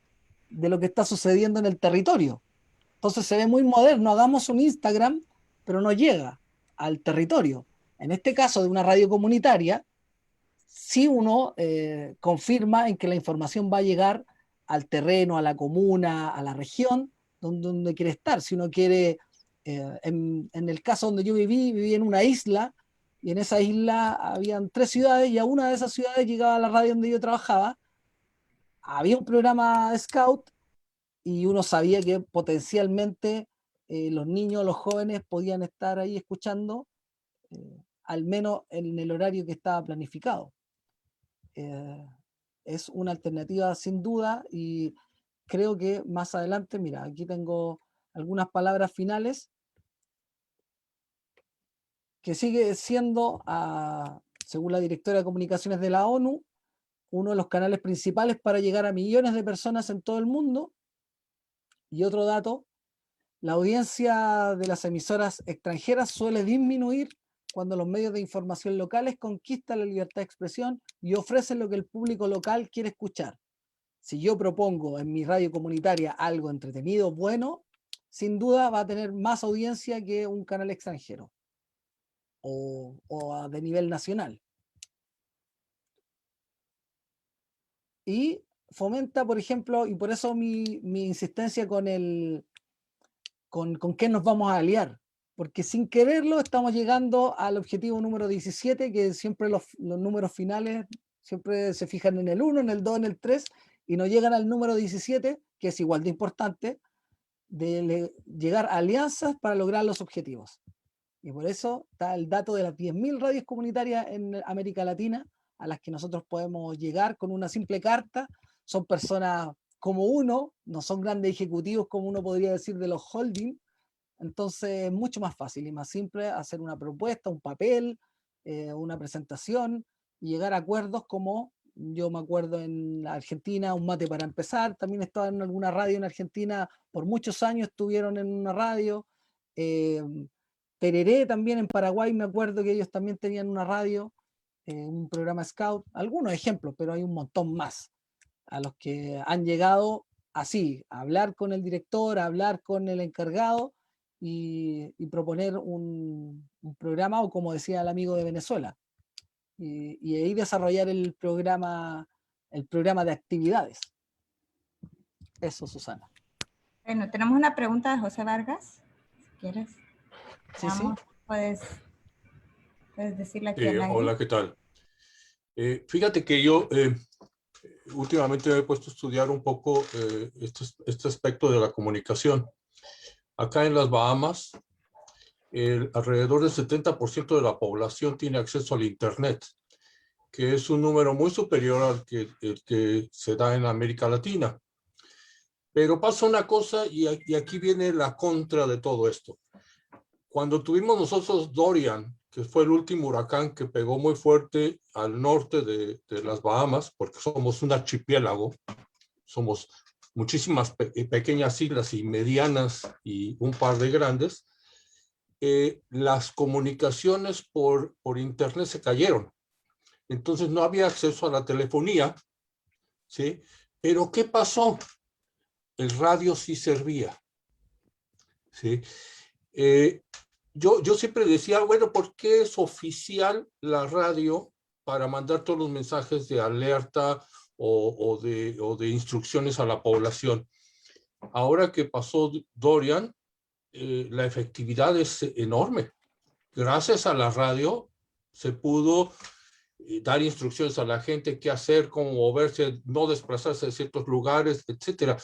de lo que está sucediendo en el territorio? Entonces se ve muy moderno, hagamos un Instagram, pero no llega al territorio. En este caso de una radio comunitaria, si uno confirma en que la información va a llegar al terreno, a la comuna, a la región donde quiere estar. Si uno quiere, en el caso donde yo viví en una isla, y en esa isla habían 3 ciudades, y a una de esas ciudades llegaba la radio donde yo trabajaba, había un programa Scout, y uno sabía que potencialmente los niños, los jóvenes podían estar ahí escuchando, al menos en el horario que estaba planificado. Es una alternativa sin duda, y creo que más adelante, mira, aquí tengo algunas palabras finales, que sigue siendo, según la directora de comunicaciones de la ONU, uno de los canales principales para llegar a millones de personas en todo el mundo. Y otro dato, la audiencia de las emisoras extranjeras suele disminuir cuando los medios de información locales conquistan la libertad de expresión y ofrecen lo que el público local quiere escuchar. Si yo propongo en mi radio comunitaria algo entretenido, bueno, sin duda va a tener más audiencia que un canal extranjero o de nivel nacional. Y fomenta, por ejemplo, y por eso mi insistencia con con qué nos vamos a aliar, porque sin quererlo estamos llegando al objetivo número 17, que siempre los números finales siempre se fijan en el 1, en el 2, en el 3, y no llegan al número 17, que es igual de importante, de llegar a alianzas para lograr los objetivos. Y por eso está el dato de las 10.000 radios comunitarias en América Latina, a las que nosotros podemos llegar con una simple carta. Son personas como uno, no son grandes ejecutivos como uno podría decir de los holding. Entonces es mucho más fácil y más simple hacer una propuesta, un papel, una presentación y llegar a acuerdos como, yo me acuerdo en Argentina, Un Mate para Empezar, también estaba en alguna radio en Argentina, por muchos años estuvieron en una radio. Tereré también en Paraguay, me acuerdo que ellos también tenían una radio, un programa Scout, algunos ejemplos, pero hay un montón más a los que han llegado así, a hablar con el director, a hablar con el encargado y proponer un programa, o como decía el amigo de Venezuela, y ahí desarrollar el programa de actividades. Eso, Susana. Bueno, tenemos una pregunta de José Vargas, si quieres. Sí, Vamos, sí. puedes decirle aquí al aire. Hola, ¿qué tal? Fíjate que yo últimamente me he puesto a estudiar un poco este aspecto de la comunicación. Acá en las Bahamas, alrededor del 70% de la población tiene acceso al Internet, que es un número muy superior al que se da en América Latina. Pero pasa una cosa, y aquí viene la contra de todo esto. Cuando tuvimos nosotros Dorian, que fue el último huracán que pegó muy fuerte al norte de las Bahamas, porque somos un archipiélago, somos muchísimas pequeñas islas y medianas y un par de grandes, las comunicaciones por internet se cayeron. Entonces no había acceso a la telefonía, ¿sí? Pero ¿qué pasó? El radio sí servía, ¿sí? Yo siempre decía, bueno, ¿por qué es oficial la radio para mandar todos los mensajes de alerta o de instrucciones a la población? Ahora que pasó Dorian, la efectividad es enorme. Gracias a la radio se pudo dar instrucciones a la gente qué hacer, cómo moverse, no desplazarse de ciertos lugares, etcétera.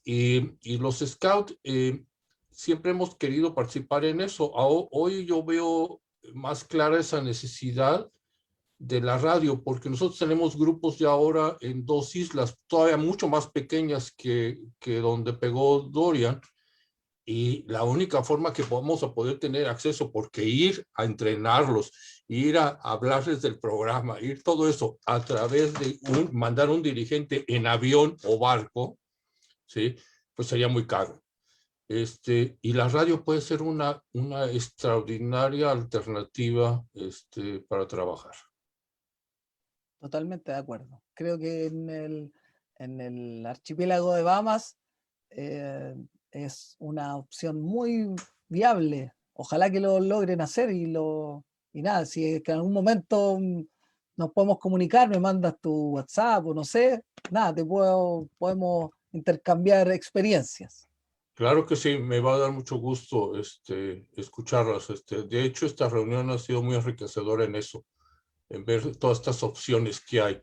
Y los scouts siempre hemos querido participar en eso. Hoy yo veo más clara esa necesidad de la radio, porque nosotros tenemos grupos ya ahora en 2 islas, todavía mucho más pequeñas que donde pegó Dorian, y la única forma que vamos a poder tener acceso, porque ir a entrenarlos, ir a hablarles del programa, ir todo eso a través de mandar un dirigente en avión o barco, ¿sí? Pues sería muy caro. Y la radio puede ser una extraordinaria alternativa para trabajar. Totalmente de acuerdo. Creo que en el archipiélago de Bahamas es una opción muy viable. Ojalá que lo logren hacer y nada, si es que en algún momento nos podemos comunicar, me mandas tu WhatsApp o no sé, nada, podemos intercambiar experiencias. Claro que sí, me va a dar mucho gusto escucharlas. De hecho, esta reunión ha sido muy enriquecedora en eso, en ver todas estas opciones que hay.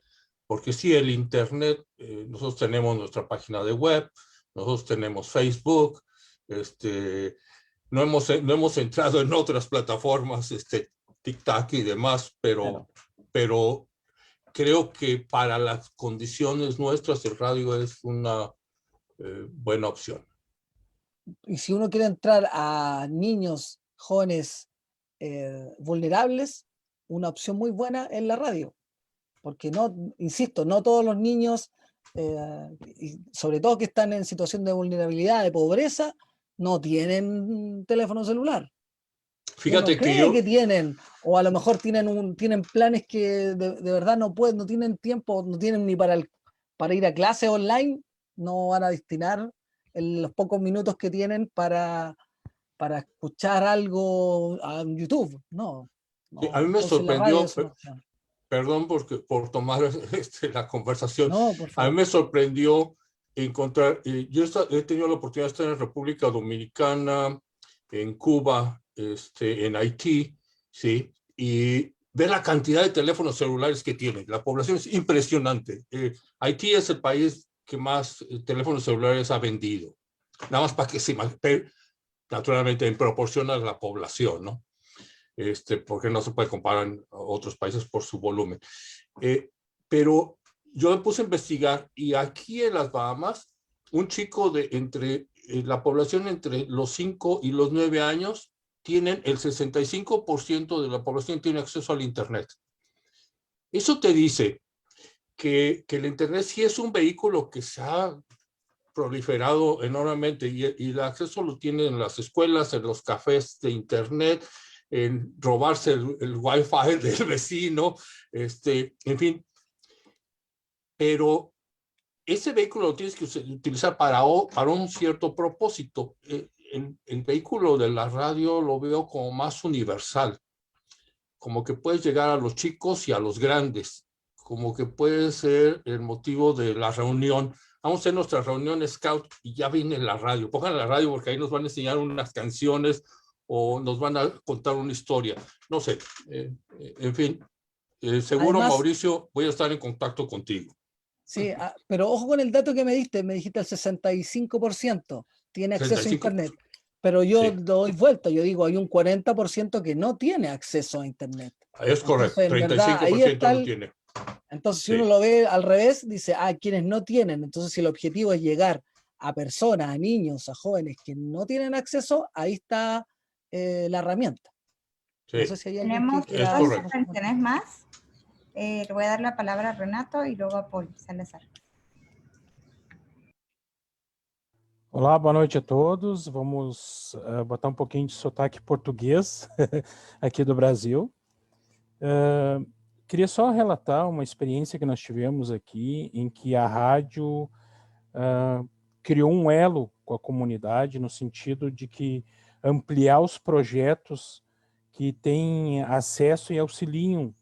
Porque sí, el Internet, nosotros tenemos nuestra página de web, nosotros tenemos Facebook, no hemos entrado en otras plataformas, TikTok y demás, pero creo que para las condiciones nuestras el radio es una buena opción. Y si uno quiere entrar a niños, jóvenes vulnerables, una opción muy buena es la radio, porque insisto, no todos los niños, y sobre todo que están en situación de vulnerabilidad, de pobreza, no tienen teléfono celular. Fíjate que tienen, o a lo mejor tienen planes que de verdad no tienen tiempo, no tienen ni para ir a clase online, no van a destinar los pocos minutos que tienen para escuchar algo en YouTube. No. Sí, a mí me sorprendió, perdón por tomar la conversación, no, por favor. A mí me sorprendió encontrar, yo he tenido la oportunidad de estar en República Dominicana, en Cuba, en Haití, ¿sí? Y ver la cantidad de teléfonos celulares que tiene. La población es impresionante. Haití es el país que más teléfonos celulares ha vendido. Nada más para que se imagine, naturalmente en proporción a la población, ¿no? Porque no se puede comparar a otros países por su volumen. Pero yo me puse a investigar y aquí en las Bahamas, un chico la población entre los 5 y los 9 años, el 65% de la población tiene acceso al Internet. Eso te dice que el Internet sí es un vehículo que se ha proliferado enormemente y el acceso lo tienen en las escuelas, en los cafés de Internet, en robarse el Wi-Fi del vecino, en fin. Pero ese vehículo lo tienes que utilizar para un cierto propósito. El vehículo de la radio lo veo como más universal, como que puedes llegar a los chicos y a los grandes, como que puede ser el motivo de la reunión. Vamos a hacer nuestra reunión Scout y ya viene la radio. Pongan la radio porque ahí nos van a enseñar unas canciones o nos van a contar una historia. No sé, en fin, seguro además, Mauricio, voy a estar en contacto contigo. Sí, pero ojo con el dato que me dijiste el 65% tiene acceso 65. A Internet. Pero yo doy vuelta, yo digo, hay un 40% que no tiene acceso a Internet. Es correcto, entonces, 35% no tiene. Entonces, si uno lo ve al revés, dice, quienes no tienen. Entonces, si el objetivo es llegar a personas, a niños, a jóvenes que no tienen acceso, ahí está la herramienta. Sí. No sé si hay tenemos dos intervenciones más. Le voy a dar la palabra a Renato e logo a Paul Salazar. Olá, boa noite a todos. Vamos botar um pouquinho de sotaque português aqui do Brasil. Queria só relatar uma experiência que nós tivemos aqui, em que a rádio criou um elo com a comunidade, no sentido de que ampliar os projetos que têm acesso e auxiliam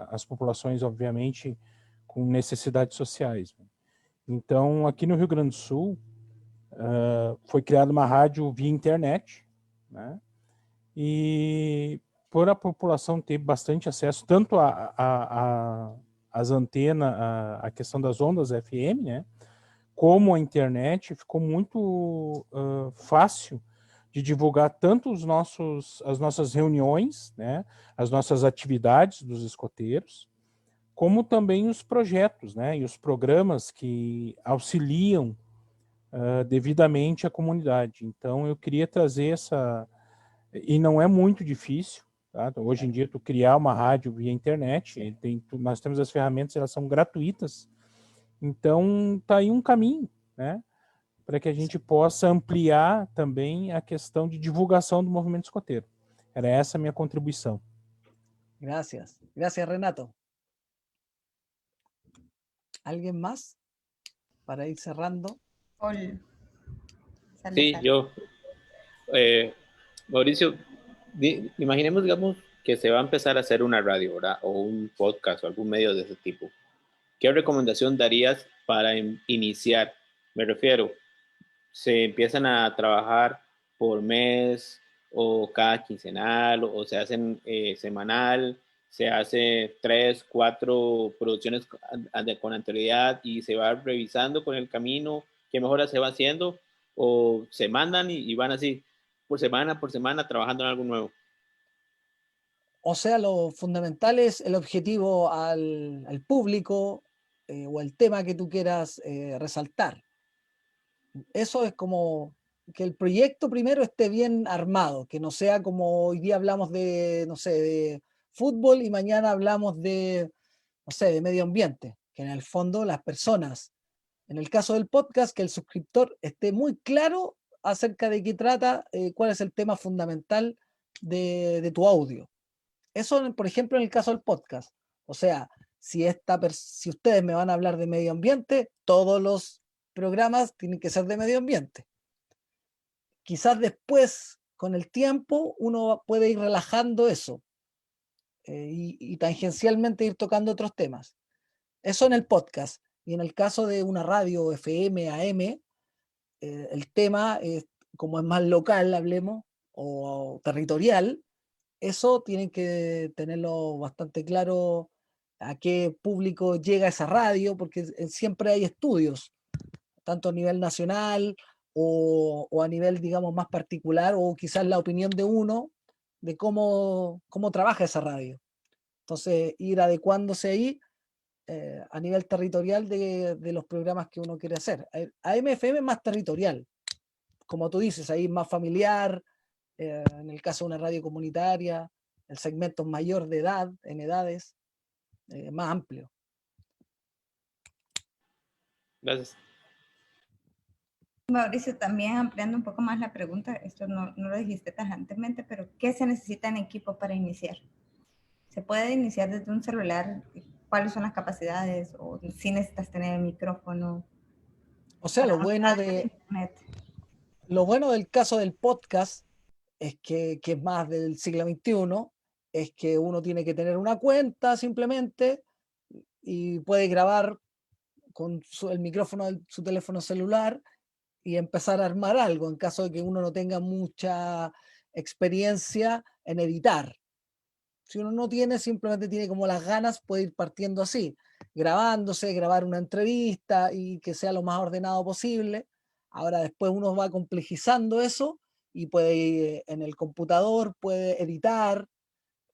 as populações, obviamente, com necessidades sociais. Então, aqui no Rio Grande do Sul, foi criada uma rádio via internet, né? E por a população ter bastante acesso, tanto às antenas, a questão das ondas FM, né? Como a internet, ficou muito fácil de divulgar tanto as nossas reuniões, né, as nossas atividades dos escoteiros, como também os projetos, né, e os programas que auxiliam devidamente a comunidade. Então, eu queria trazer e não é muito difícil, tá? Hoje em dia, tu criar uma rádio via internet, nós temos as ferramentas, elas são gratuitas, então tá aí um caminho, né, para que a gente possa ampliar também a questão de divulgação do movimento escoteiro. Era essa a minha contribuição. Gracias. Gracias, Renato. ¿Alguien más para ir cerrando? Sí, yo. Mauricio, imaginemos, digamos, que se va a empezar a hacer una radio, ¿verdad? O un podcast o algún medio de ese tipo. ¿Qué recomendación darías para iniciar? Me refiero, se empiezan a trabajar por mes o cada quincenal o se hacen semanal, se hace 3, 4 producciones con anterioridad y se va revisando con el camino qué mejoras se va haciendo, o se mandan y van así por semana trabajando en algo nuevo. O sea, lo fundamental es el objetivo al público o el tema que tú quieras resaltar. Eso es como que el proyecto primero esté bien armado, que no sea como hoy día hablamos de, no sé, de fútbol y mañana hablamos de, no sé, de medio ambiente, que en el fondo las personas, en el caso del podcast, que el suscriptor esté muy claro acerca de qué trata, cuál es el tema fundamental de tu audio. Eso, por ejemplo, en el caso del podcast. O sea, si ustedes me van a hablar de medio ambiente, todos los programas tienen que ser de medio ambiente. Quizás después, con el tiempo, uno puede ir relajando eso y tangencialmente ir tocando otros temas. Eso en el podcast. Y en el caso de una radio FM, AM, el tema, como es más local, hablemos, o territorial, eso tienen que tenerlo bastante claro a qué público llega esa radio, porque siempre hay estudios, tanto a nivel nacional o a nivel, digamos, más particular, o quizás la opinión de uno de cómo trabaja esa radio. Entonces, ir adecuándose ahí a nivel territorial de los programas que uno quiere hacer. AM/FM es más territorial, como tú dices, ahí es más familiar, en el caso de una radio comunitaria, el segmento mayor de edad, en edades, más amplio. Gracias. Mauricio, también ampliando un poco más la pregunta, esto no lo dijiste tajantemente, pero ¿qué se necesita en equipo para iniciar? ¿Se puede iniciar desde un celular? ¿Cuáles son las capacidades? ¿O si necesitas tener el micrófono? O sea, lo bueno del caso del podcast es que es más del siglo XXI, es que uno tiene que tener una cuenta simplemente y puede grabar con el micrófono de su teléfono celular y empezar a armar algo en caso de que uno no tenga mucha experiencia en editar. Si uno no tiene, simplemente tiene como las ganas, puede ir partiendo así, grabándose, grabar una entrevista y que sea lo más ordenado posible. Ahora después uno va complejizando eso y puede ir en el computador, puede editar,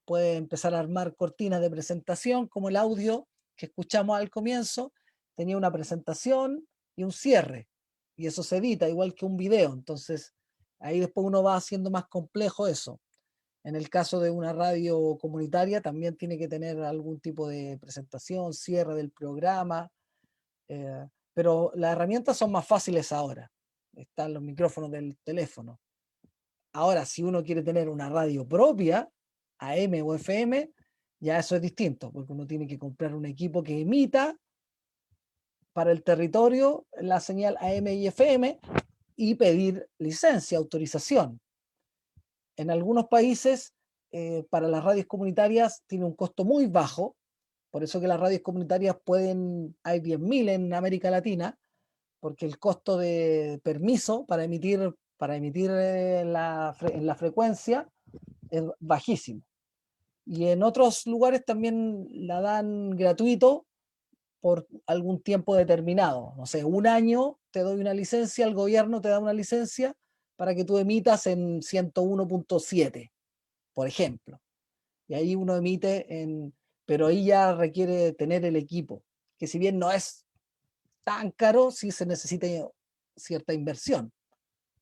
puede empezar a armar cortinas de presentación, como el audio que escuchamos al comienzo, tenía una presentación y un cierre, y eso se edita igual que un video, entonces ahí después uno va haciendo más complejo eso. En el caso de una radio comunitaria también tiene que tener algún tipo de presentación, cierre del programa, pero las herramientas son más fáciles ahora. Están los micrófonos del teléfono. Ahora, si uno quiere tener una radio propia, AM o FM, ya eso es distinto, porque uno tiene que comprar un equipo que emita para el territorio la señal AM y FM y pedir licencia, autorización. En algunos países, para las radios comunitarias tiene un costo muy bajo, por eso que las radios comunitarias hay 10.000 en América Latina, porque el costo de permiso para emitir en la frecuencia es bajísimo. Y en otros lugares también la dan gratuito por algún tiempo determinado. No sé, un año te doy una licencia, el gobierno te da una licencia para que tú emitas en 101.7, por ejemplo. Y ahí uno emite pero ahí ya requiere tener el equipo, que si bien no es tan caro, sí se necesita cierta inversión,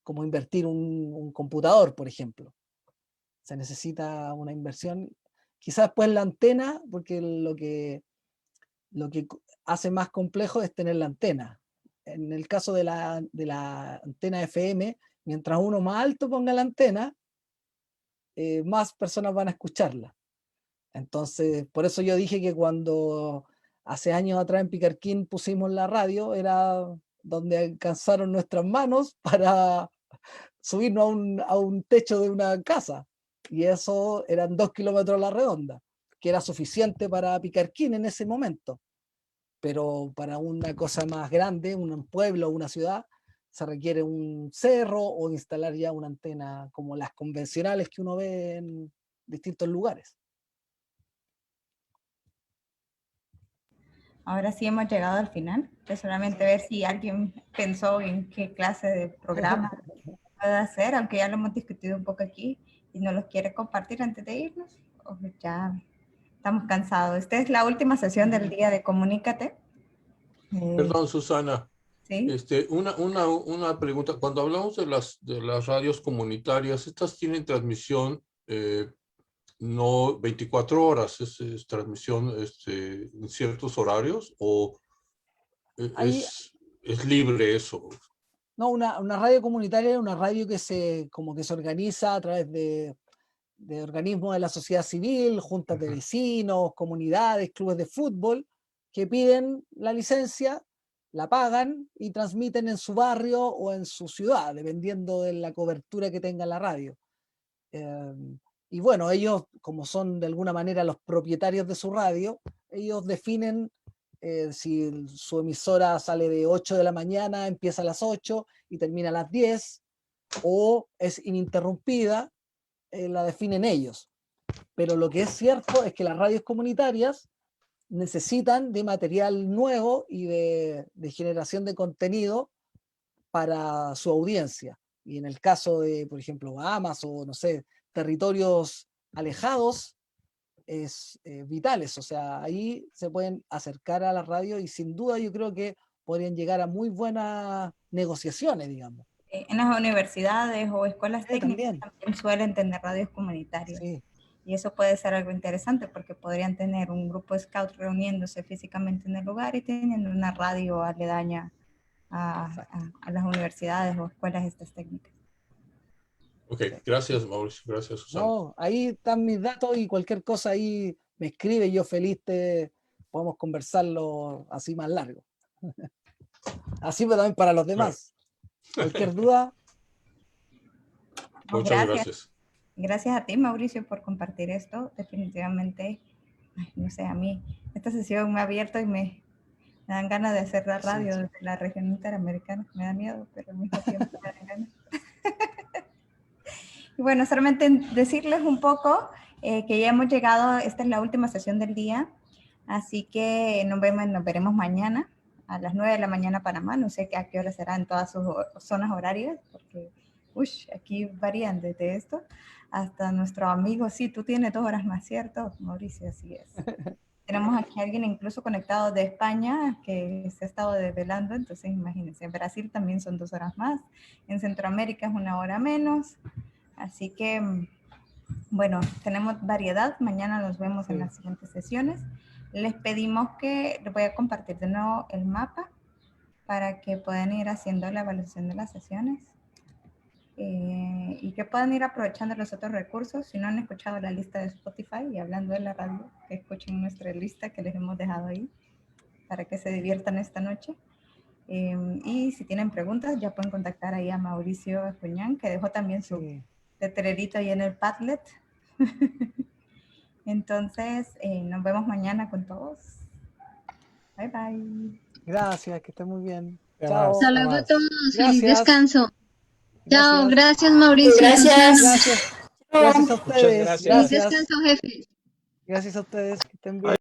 como invertir un computador, por ejemplo. Se necesita una inversión. Quizás pues la antena, porque lo que hace más complejo es tener la antena. En el caso de la antena FM, mientras uno más alto ponga la antena, más personas van a escucharla. Entonces, por eso yo dije que cuando hace años atrás en Picarquín pusimos la radio, era donde alcanzaron nuestras manos para subirnos a un techo de una casa. Y eso eran 2 kilómetros a la redonda, que era suficiente para Picarquín en ese momento. Pero para una cosa más grande, un pueblo o una ciudad, se requiere un cerro o instalar ya una antena como las convencionales que uno ve en distintos lugares. Ahora sí hemos llegado al final. Es solamente ver si alguien pensó en qué clase de programa puede hacer, aunque ya lo hemos discutido un poco aquí y no los quiere compartir antes de irnos. O ya estamos cansados. Esta es la última sesión del día de Comunícate. Perdón, Susana. ¿Sí? Una pregunta. Cuando hablamos de las radios comunitarias, ¿estas tienen transmisión no 24 horas? ¿Es transmisión en ciertos horarios o es libre eso? No, una radio comunitaria es una radio que se organiza a través de organismos de la sociedad civil, juntas de vecinos, comunidades, clubes de fútbol, que piden la licencia, la pagan y transmiten en su barrio o en su ciudad, dependiendo de la cobertura que tenga la radio. Y bueno, ellos, como son de alguna manera los propietarios de su radio, ellos definen si su emisora sale de 8 de la mañana, empieza a las 8 y termina a las 10, o es ininterrumpida, la definen ellos. Pero lo que es cierto es que las radios comunitarias necesitan de material nuevo y de generación de contenido para su audiencia. Y en el caso de, por ejemplo, Bahamas o, no sé, territorios alejados, es vitales. O sea, ahí se pueden acercar a la radio y sin duda yo creo que podrían llegar a muy buenas negociaciones, digamos. En las universidades o escuelas técnicas también suelen tener radios comunitarias. Sí. Y eso puede ser algo interesante porque podrían tener un grupo de scouts reuniéndose físicamente en el lugar y teniendo una radio aledaña a las universidades o escuelas estas técnicas. Ok, gracias Mauricio, gracias Susana. No, ahí están mis datos y cualquier cosa ahí me escribe, yo feliz podemos conversarlo así más largo. Así, pero también para los demás. Cualquier duda. Muchas gracias. Gracias a ti, Mauricio, por compartir esto. Definitivamente, no sé, a mí esta sesión me ha abierto y me dan ganas de hacer la radio desde la región interamericana. Me da miedo, pero al mismo tiempo me dan ganas. Y bueno, solamente decirles un poco que ya hemos llegado, esta es la última sesión del día, así que nos veremos mañana a las 9 de la mañana Panamá. No sé a qué hora será en todas sus zonas horarias, porque aquí varían desde esto hasta nuestro amigo. Sí, tú tienes 2 horas más, ¿cierto, Mauricio? Así es. Tenemos aquí a alguien incluso conectado de España que se ha estado desvelando, entonces imagínense. En Brasil también son 2 horas más, en Centroamérica es 1 hora menos. Así que, bueno, tenemos variedad. Mañana nos vemos en las siguientes sesiones. Les pedimos que les voy a compartir de nuevo el mapa para que puedan ir haciendo la evaluación de las sesiones y que puedan ir aprovechando los otros recursos. Si no han escuchado la lista de Spotify y hablando de la radio, que escuchen nuestra lista que les hemos dejado ahí para que se diviertan esta noche. Y si tienen preguntas, ya pueden contactar ahí a Mauricio Escuñán, que dejó también su letrerito ahí en el Padlet. Entonces, nos vemos mañana con todos. Bye, bye. Gracias, que estén muy bien. Chao. Hasta luego a todos. Feliz Gracias. descanso. Gracias. Chao, gracias Mauricio. Gracias a ustedes. Muchas gracias. Feliz descanso, jefes. Gracias a ustedes, que estén bien.